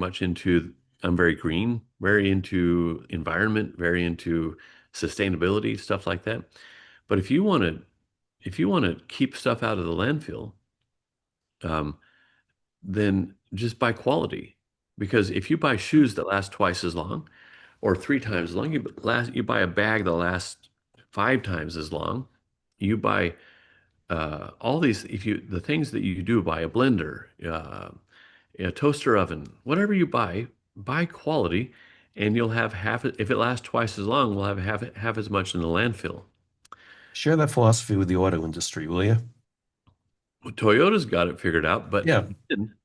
green, very into environment, very into sustainability, stuff like that. But if you want to keep stuff out of the landfill, um, then just buy quality. Because if you buy shoes that last twice as long or three times as long, you buy a bag that lasts five times as long. You buy all these, if you the things that you do buy, a blender, a toaster oven, whatever you buy quality, and you'll have half. If it lasts twice as long, we'll have half as much in the landfill. Share that philosophy with the auto industry, will you? Well, Toyota's got it figured out, but Yeah. then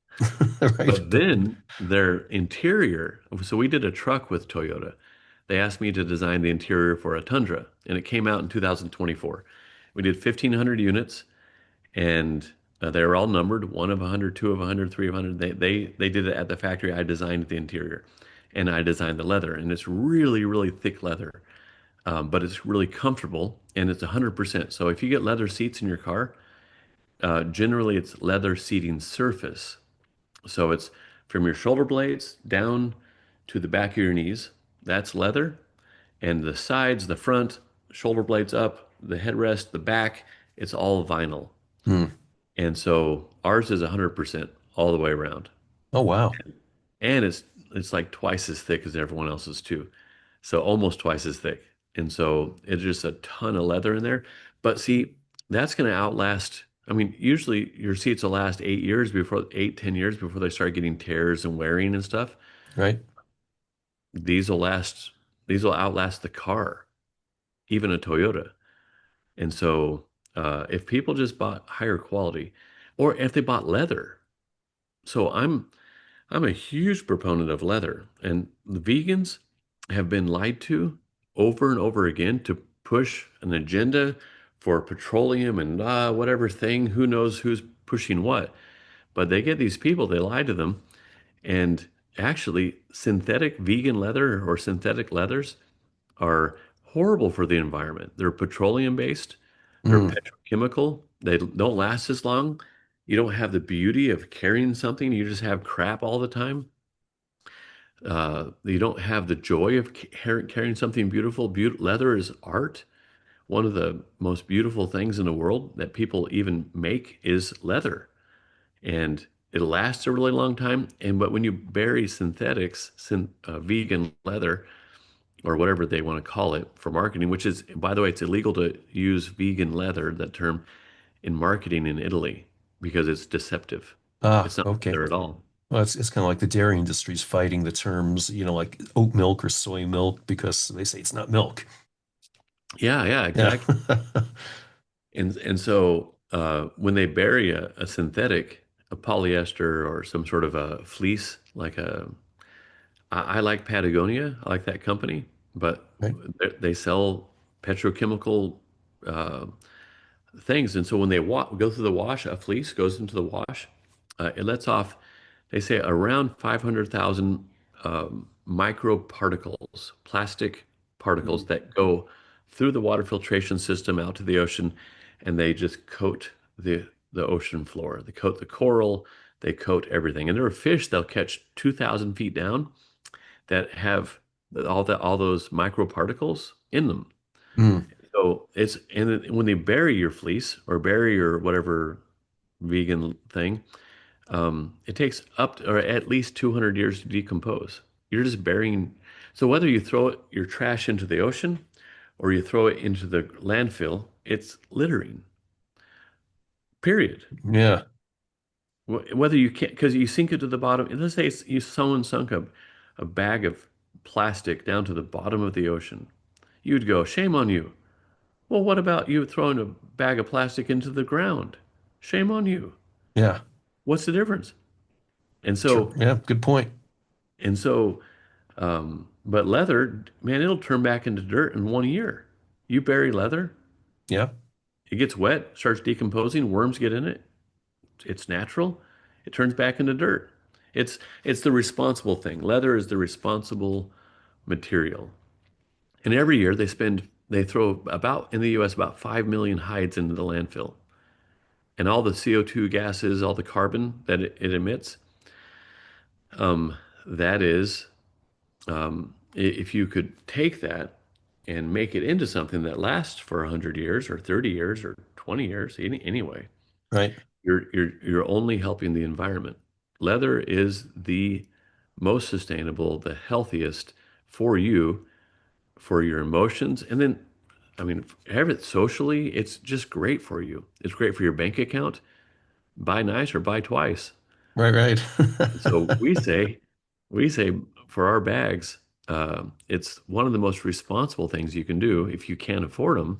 Right. But then their interior, so we did a truck with Toyota. They asked me to design the interior for a Tundra, and it came out in 2024. We did 1,500 units, and they were all numbered, one of 100, two of 100, three of 100. They did it at the factory. I designed the interior, and I designed the leather, and it's really, really thick leather, but it's really comfortable, and it's 100%. So if you get leather seats in your car, generally it's leather seating surface. So it's from your shoulder blades down to the back of your knees. That's leather. And the sides, the front, shoulder blades up, the headrest, the back, it's all vinyl. Hmm. And so ours is 100% all the way around. Oh, wow. And it's like twice as thick as everyone else's too. So almost twice as thick. And so it's just a ton of leather in there. But see, that's going to outlast. I mean, usually your seats will last 8 years before 8, 10 years before they start getting tears and wearing and stuff. Right. These will last, these will outlast the car, even a Toyota. And so if people just bought higher quality, or if they bought leather, so I'm a huge proponent of leather, and the vegans have been lied to over and over again to push an agenda for petroleum and whatever thing. Who knows who's pushing what? But they get these people, they lie to them, and actually synthetic vegan leather or synthetic leathers are horrible for the environment. They're petroleum based, they're Mm, petrochemical, they don't last as long. You don't have the beauty of carrying something, you just have crap all the time. You don't have the joy of carrying something beautiful. Leather is art. One of the most beautiful things in the world that people even make is leather, and it lasts a really long time. And but when you bury vegan leather or whatever they want to call it for marketing, which is, by the way, it's illegal to use vegan leather, that term, in marketing in Italy because it's deceptive. It's not okay. leather at all. Well, it's kind of like the dairy industry's fighting the terms, like oat milk or soy milk because they say it's not milk. Yeah, yeah, Yeah. exactly. And so when they bury a synthetic, a polyester or some sort of a fleece, I like Patagonia, I like that company, but Right. they sell petrochemical uh, things. And so when they go through the wash, a fleece goes into the wash, it lets off, they say, around 500,000 microparticles, plastic particles Mm. that go through the water filtration system out to the ocean, and they just coat the ocean floor. They coat the coral, they coat everything. And there are fish they'll catch 2,000 feet down that have all those microparticles in them. Mm. So and then when they bury your fleece or bury your whatever vegan thing, it takes up to, or at least 200 years to decompose. You're just burying. So whether you throw your trash into the ocean or you throw it into the landfill, it's littering. Period. Yeah. Whether you can't, because you sink it to the bottom. Let's say someone sunk a bag of plastic down to the bottom of the ocean. You'd go, shame on you. Well, what about you throwing a bag of plastic into the ground? Shame on you. Yeah. What's the difference? And True. so, Yeah. Good point. and so, but leather, man, it'll turn back into dirt in 1 year. You bury leather, Yeah. it gets wet, starts decomposing, worms get in it. It's natural. It turns back into dirt. It's the responsible thing. Leather is the responsible material. And every year they throw about in the US about 5 million hides into the landfill. And all the CO2 gases, all the carbon that it emits, um, that is, if you could take that and make it into something that lasts for 100 years or 30 years or 20 years, anyway, Right. you're only helping the environment. Leather is the most sustainable, the healthiest for you, for your emotions, and then, I mean, have it socially, it's just great for you. It's great for your bank account. Buy nice or buy twice. Right. Right. So we say for our bags, it's one of the most responsible things you can do if you can't afford them.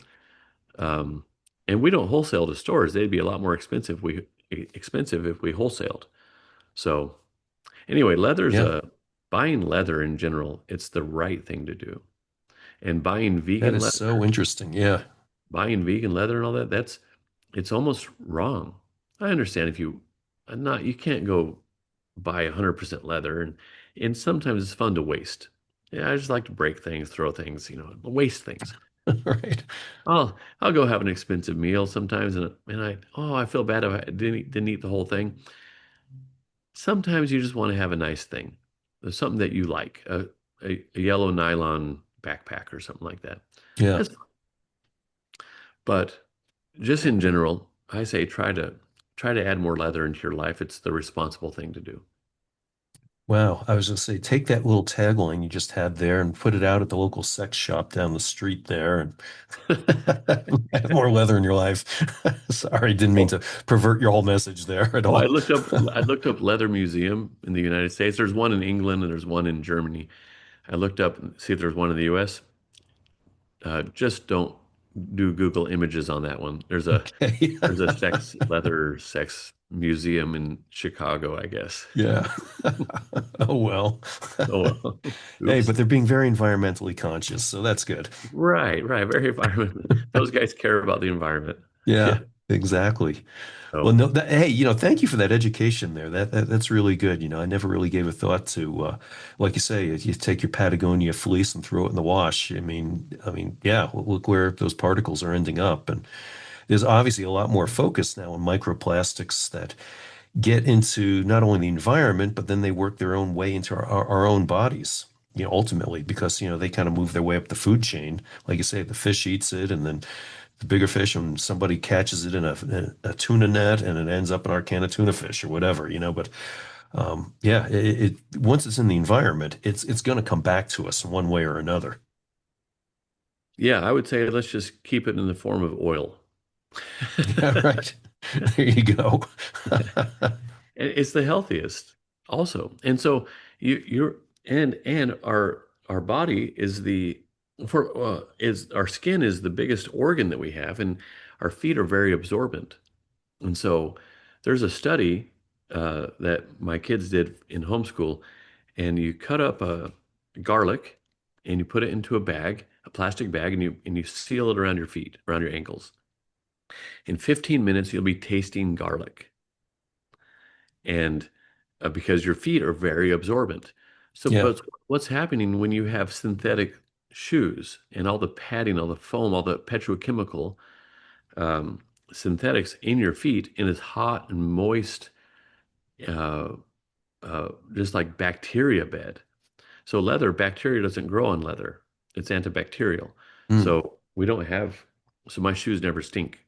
Um, and we don't wholesale to stores; they'd be a lot more expensive if we wholesaled. So anyway, Yeah. buying leather in general, it's the right thing to do. And That is so interesting. Yeah. buying vegan leather and all that, it's almost wrong. I understand if not, you can't go buy 100% leather, and sometimes it's fun to waste. Yeah, I just like to break things, throw things, waste things. Right. I'll go have an expensive meal sometimes, and I feel bad if I didn't eat the whole thing. Sometimes you just want to have a nice thing. There's something that you like, a yellow nylon backpack or something like that. Yeah. That's But just in general, I say try to add more leather into your life. It's the responsible thing to do. Wow. I was going to say, take that little tagline you just had there and put it out at the local sex shop down the street there and have more leather in your life. Sorry, didn't mean Oh, to pervert your whole message there at well, I all. looked up I looked up leather museum in the United States. There's one in England and there's one in Germany. I looked up and see if there's one in the US. Just don't do Google images on that one. Okay. There's a leather sex museum in Chicago, I guess. Yeah. Oh, well. Oh, well. Hey, Oops. but they're being very environmentally conscious, so that's good. Right, right. Very environment. Those guys care about the environment. Yeah. Yeah. Exactly. Well, So no, hey, thank you for that education there. That's really good. I never really gave a thought to, like you say, if you take your Patagonia fleece and throw it in the wash. Yeah, look where those particles are ending up. And there's obviously a lot more focus now on microplastics that get into not only the environment, but then they work their own way into our own bodies. Ultimately, because they kind of move their way up the food chain. Like you say, the fish eats it, and then the bigger fish, and somebody catches it in a tuna net, and it ends up in our can of tuna fish or whatever. But yeah, once it's in the environment, it's going to come back to us in one way or another. yeah, I would say let's just keep it in the form of oil. Yeah, right. There you go. It's the healthiest also. And so you're and our body is the for is our skin is the biggest organ that we have, and our feet are very absorbent. And so there's a study that my kids did in homeschool, and you cut up a garlic and you put it into a bag, a plastic bag, and you seal it around your feet, around your ankles. In 15 minutes, you'll be tasting garlic, and because your feet are very absorbent. So, Yeah. but what's happening when you have synthetic shoes and all the padding, all the foam, all the petrochemical um, synthetics in your feet in this hot and moist, uh, just like bacteria bed? So leather, bacteria doesn't grow on leather. It's antibacterial. Mm. So we don't have, so my shoes never stink.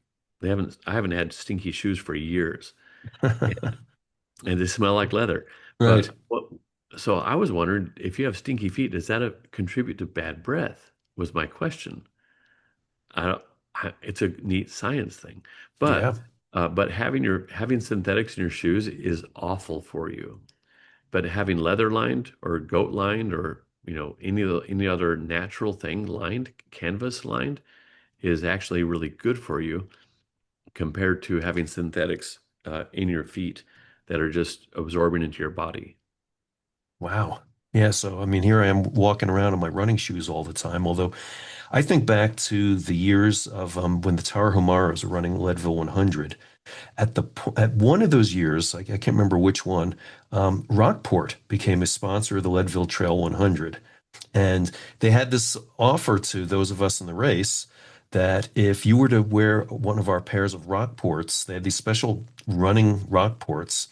I haven't had stinky shoes for years, and they smell like leather. Right. So I was wondering if you have stinky feet, does that contribute to bad breath? Was my question. I don't, it's a neat science thing, Yeah. but having synthetics in your shoes is awful for you. But having leather lined or goat lined or any other natural thing lined, canvas lined, is actually really good for you compared to having synthetics in your feet that are just absorbing into your body. Wow. Yeah. So, here I am walking around in my running shoes all the time. Although I think back to the years of when the Tarahumara were running Leadville 100. At one of those years, I can't remember which one, Rockport became a sponsor of the Leadville Trail 100. And they had this offer to those of us in the race that if you were to wear one of our pairs of Rockports, they had these special running Rockports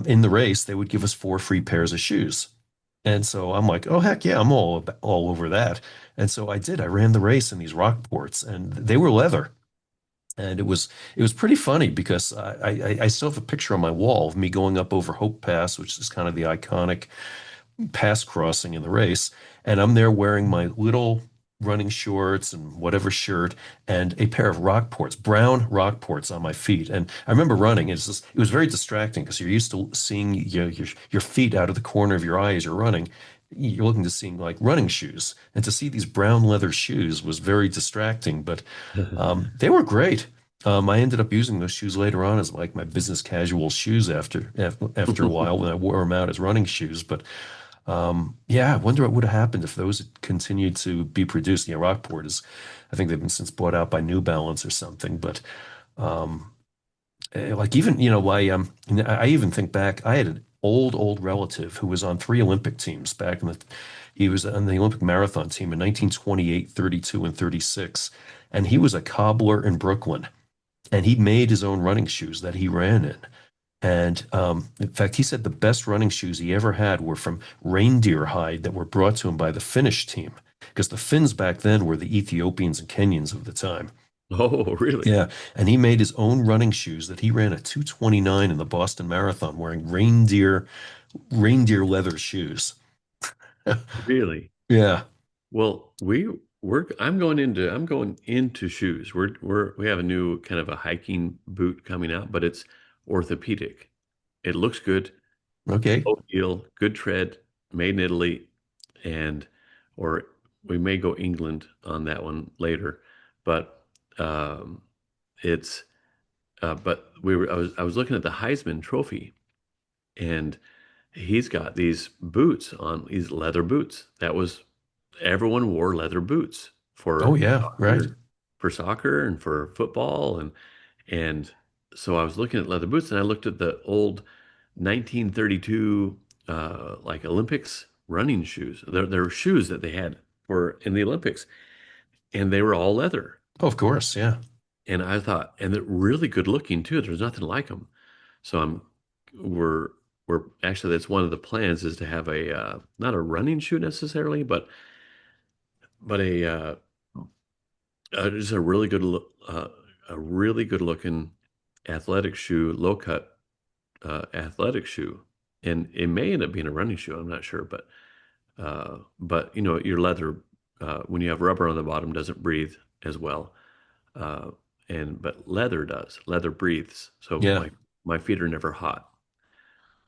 in the race, they would give us 4 free pairs of shoes. And so I'm like, oh heck yeah, I'm all over that. And so I did. I ran the race in these Rockports, and they were leather. And it was pretty funny because I still have a picture on my wall of me going up over Hope Pass, which is kind of the iconic pass crossing in the race, and I'm there wearing my little running shorts and whatever shirt and a pair of Rockports, brown Rockports on my feet. And I remember running. It was very distracting because you're used to seeing your feet out of the corner of your eye as you're running. You're looking to seeing like running shoes, and to see these brown leather shoes was very distracting. But they were great. I ended up using those shoes later on as like my business casual shoes after a while when I wore them out as running shoes. But yeah, I wonder what would have happened if those had continued to be produced. Rockport I think they've been since bought out by New Balance or something. But like even, I even think back, I had an old relative who was on 3 Olympic teams he was on the Olympic marathon team in 1928, 32, and 36. And he was a cobbler in Brooklyn. And he made his own running shoes that he ran in. And in fact, he said the best running shoes he ever had were from reindeer hide that were brought to him by the Finnish team, because the Finns back then were the Ethiopians and Kenyans of the time. Oh, really? Yeah, and he made his own running shoes that he ran a 2:29 in the Boston Marathon wearing reindeer leather shoes. Really? Yeah. Well, I'm going into shoes. We have a new kind of a hiking boot coming out, but it's orthopedic. It looks good, Okay. low heel, good tread, made in Italy, and or we may go England on that one later, but um, it's but I was looking at the Heisman Trophy, and he's got these boots on, these leather boots. That was everyone wore leather boots Oh for yeah. Right. soccer, and for football, And so I was looking at leather boots, and I looked at the old 1932 like Olympics running shoes. There were shoes that they had for in the Olympics, and they were all leather. Oh, of course, yeah. And I thought, and they're really good looking too. There's nothing like them. So we're, we're actually that's one of the plans is to have a not a running shoe necessarily, but just a really a really good looking athletic shoe, low cut athletic shoe, and it may end up being a running shoe. I'm not sure, but you know your leather when you have rubber on the bottom doesn't breathe as well, uh, and but leather does. Leather breathes, so Yeah. my feet are never hot.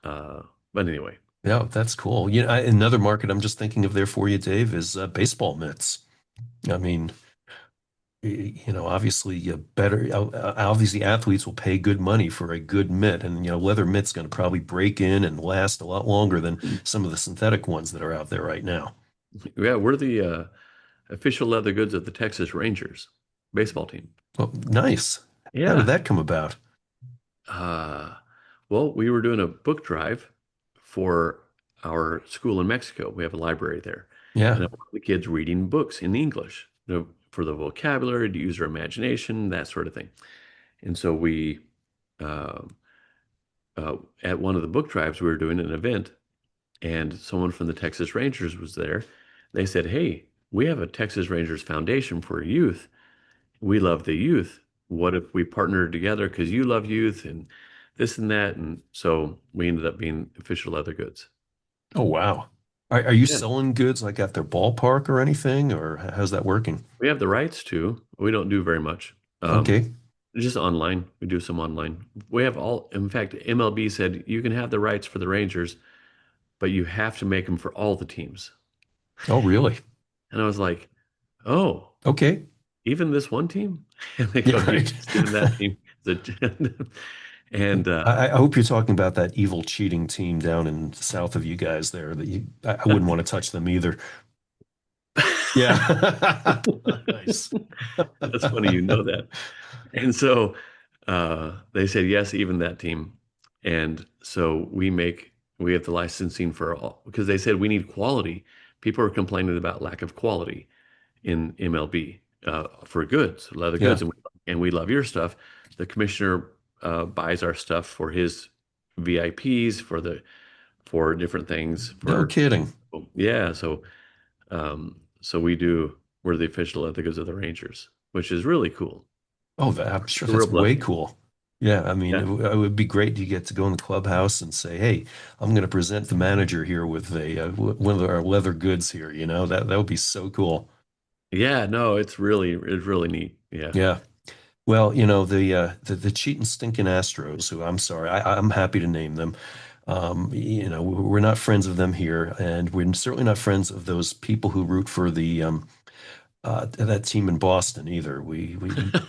Uh, but anyway, Yeah, that's cool. You know, another market I'm just thinking of there for you, Dave, is baseball mitts. I mean, you know, obviously obviously athletes will pay good money for a good mitt, and you know, leather mitt's going to probably break in and last a lot longer than some of the synthetic ones that are out there right now. yeah, we're the official leather goods of the Texas Rangers baseball team. Well, nice. How did Yeah. that come about? Uh, well, we were doing a book drive for our school in Mexico. We have a library there, and Yeah. I want the kids reading books in English, you know, for the vocabulary, to use their imagination, that sort of thing. And so we, uh, at one of the book drives, we were doing an event, and someone from the Texas Rangers was there. They said, "Hey, we have a Texas Rangers Foundation for youth. We love the youth. What if we partnered together because you love youth and this and that?" And so we ended up being official leather goods. Oh, wow. Are you Yeah, selling goods like at their ballpark or anything, or how's that working? we have the rights to. We don't do very much. Okay. Just online. We do some online. We have all, in fact, MLB said you can have the rights for the Rangers, but you have to make them for all the teams. Oh, really? And I was like, oh, Okay. even this one team? And they go, Yeah, yes, right. even that team. And I hope you're talking about that evil cheating team down in south of you guys there that I wouldn't want to touch them either. Yeah. Nice. that's funny, you know that. And so they said, yes, even that team. And so we have the licensing for all, because they said we need quality. People are complaining about lack of quality in MLB for goods, leather Yeah. goods, and we love your stuff. The commissioner buys our stuff for his VIPs, for different things, No for kidding. yeah. So we're the official leather goods of the Rangers, which is really cool. Oh, I'm sure It's a real that's way blessing. cool. Yeah, I mean, Yeah. it would be great to get to go in the clubhouse and say, "Hey, I'm going to present the manager here with one of our leather goods here." You know, that would be so cool. Yeah, no, it's really neat. Yeah. Yeah. Well, you know, the cheating stinking Astros, who I'm sorry, I'm happy to name them. You know, we're not friends of them here, and we're certainly not friends of those people who root for the that team in Boston either. We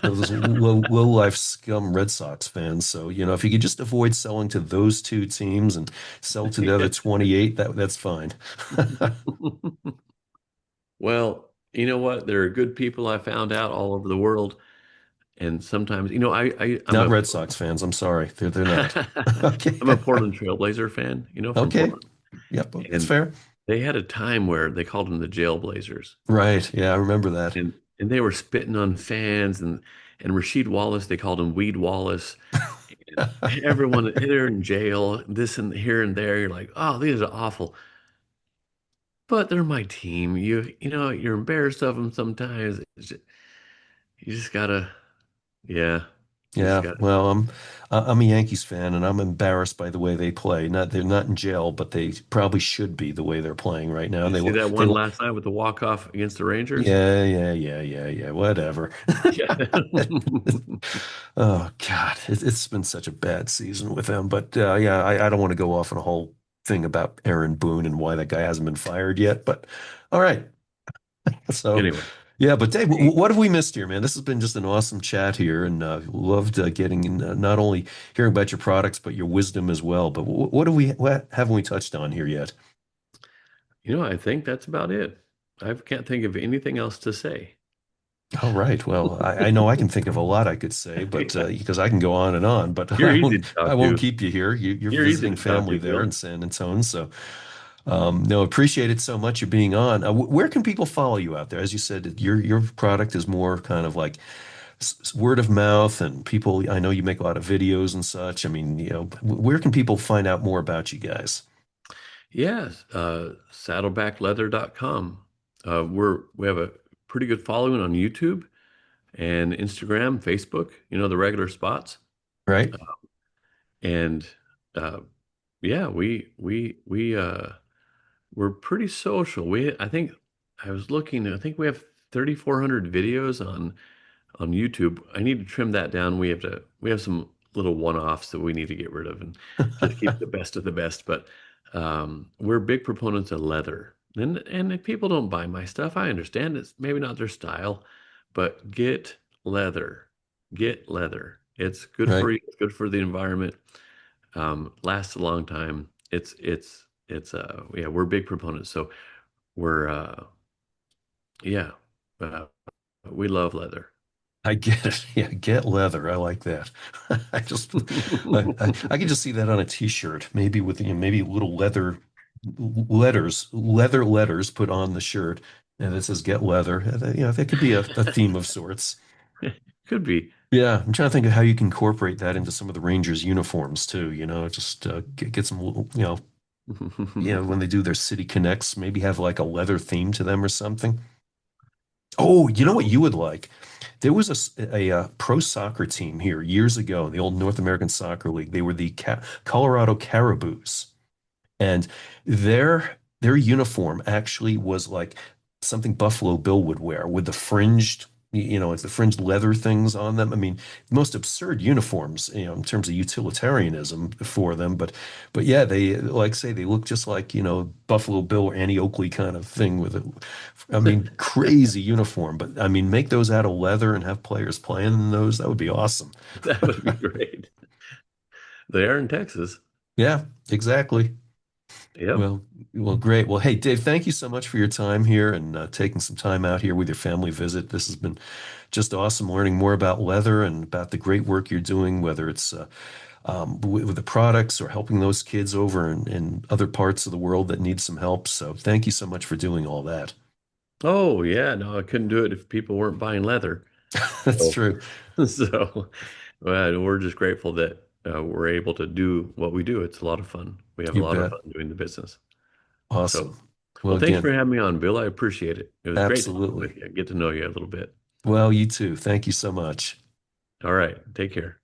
those low life scum Red Sox fans. So, you know, if you could just avoid selling to those two teams and sell to the other 28, that's fine. Well, you know what? There are good people I found out all over the world, and sometimes, you know, Not Red Sox fans. I'm sorry. They're not. Okay. I'm a Portland Trailblazer fan, you know, from Okay. Portland, Yep, that's and fair. they had a time where they called them the Jailblazers, Right. Yeah, I remember that. and they were spitting on fans, and Rasheed Wallace, they called him Weed Wallace, and everyone they're in jail, this and here and there. You're like, oh, these are awful. But they're my team. You know, you're embarrassed of them sometimes. You just gotta, yeah, you just Yeah, gotta. well, I'm a Yankees fan, and I'm embarrassed by the way they play. Not they're not in jail, but they probably should be the way they're playing right now. You And see that they one last night with the walk-off against the Rangers? yeah. Whatever. Yeah. Oh God, it's been such a bad season with them. But yeah, I don't want to go off on a whole thing about Aaron Boone and why that guy hasn't been fired yet. But all right, so. Anyway, Yeah, but Dave, what have we missed here, man? This has been just an awesome chat here, and loved getting not only hearing about your products but your wisdom as well. But what haven't we touched on here yet? you know, I think that's about it. I can't think of anything else to say. All right. Well, I know I can think of a lot I could say, but Yeah. because I can go on, but You're easy to I talk won't to. keep you here. You're You're easy visiting to talk family to, there in Bill. San Antonio, so no, appreciate it so much you being on. Where can people follow you out there? As you said, your product is more kind of like word of mouth, and people. I know you make a lot of videos and such. I mean, where can people find out more about you guys? Yes, saddlebackleather.com. We have a pretty good following on YouTube and Instagram, Facebook, the regular spots. Right? And uh, yeah, we're pretty social. I think I was looking, I think we have 3,400 videos on YouTube. I need to trim that down. We have some little one-offs that we need to get rid of and just keep the best of the best. But we're big proponents of leather. And if people don't buy my stuff, I understand it's maybe not their style, but get leather. Get leather. It's good for Right. you. It's good for the environment. Lasts a long time. Yeah, we're big proponents. So we're yeah, uh, we love leather. I get it. Yeah, get leather. I like that. I just, I can just see that on a t-shirt, maybe with, maybe little leather letters put on the shirt, and it says "Get leather." That could be a theme of sorts. Could be. Yeah, I'm trying to think of how you can incorporate that into some of the Rangers uniforms too. Just get some, when they do their City Connects, maybe have like a leather theme to them or something. Oh, you know what you would like? There was a pro soccer team here years ago, the old North American Soccer League. They were the Colorado Caribous, and their uniform actually was like something Buffalo Bill would wear with the fringed, it's the fringed leather things on them. I mean, most absurd uniforms, in terms of utilitarianism for them. But yeah, they like say they look just like, Buffalo Bill or Annie Oakley kind of thing with it. I mean, crazy uniform. But I mean, make those out of leather and have players playing in those. That would be awesome. That would be great. They are in Texas. Yeah, exactly. Yep. Well, great. Well, hey, Dave, thank you so much for your time here and taking some time out here with your family visit. This has been just awesome learning more about leather and about the great work you're doing, whether it's with the products or helping those kids over in other parts of the world that need some help. So thank you so much for doing all that. Oh, yeah. No, I couldn't do it if people weren't buying leather. That's So, true. so well, we're just grateful that we're able to do what we do. It's a lot of fun. We have a You lot of bet. fun doing the business. So, Awesome. Well, well, thanks again, for having me on, Bill. I appreciate it. It was great talking absolutely. with you. Get to know you a little bit. Well, you too. Thank you so much. All right. Take care.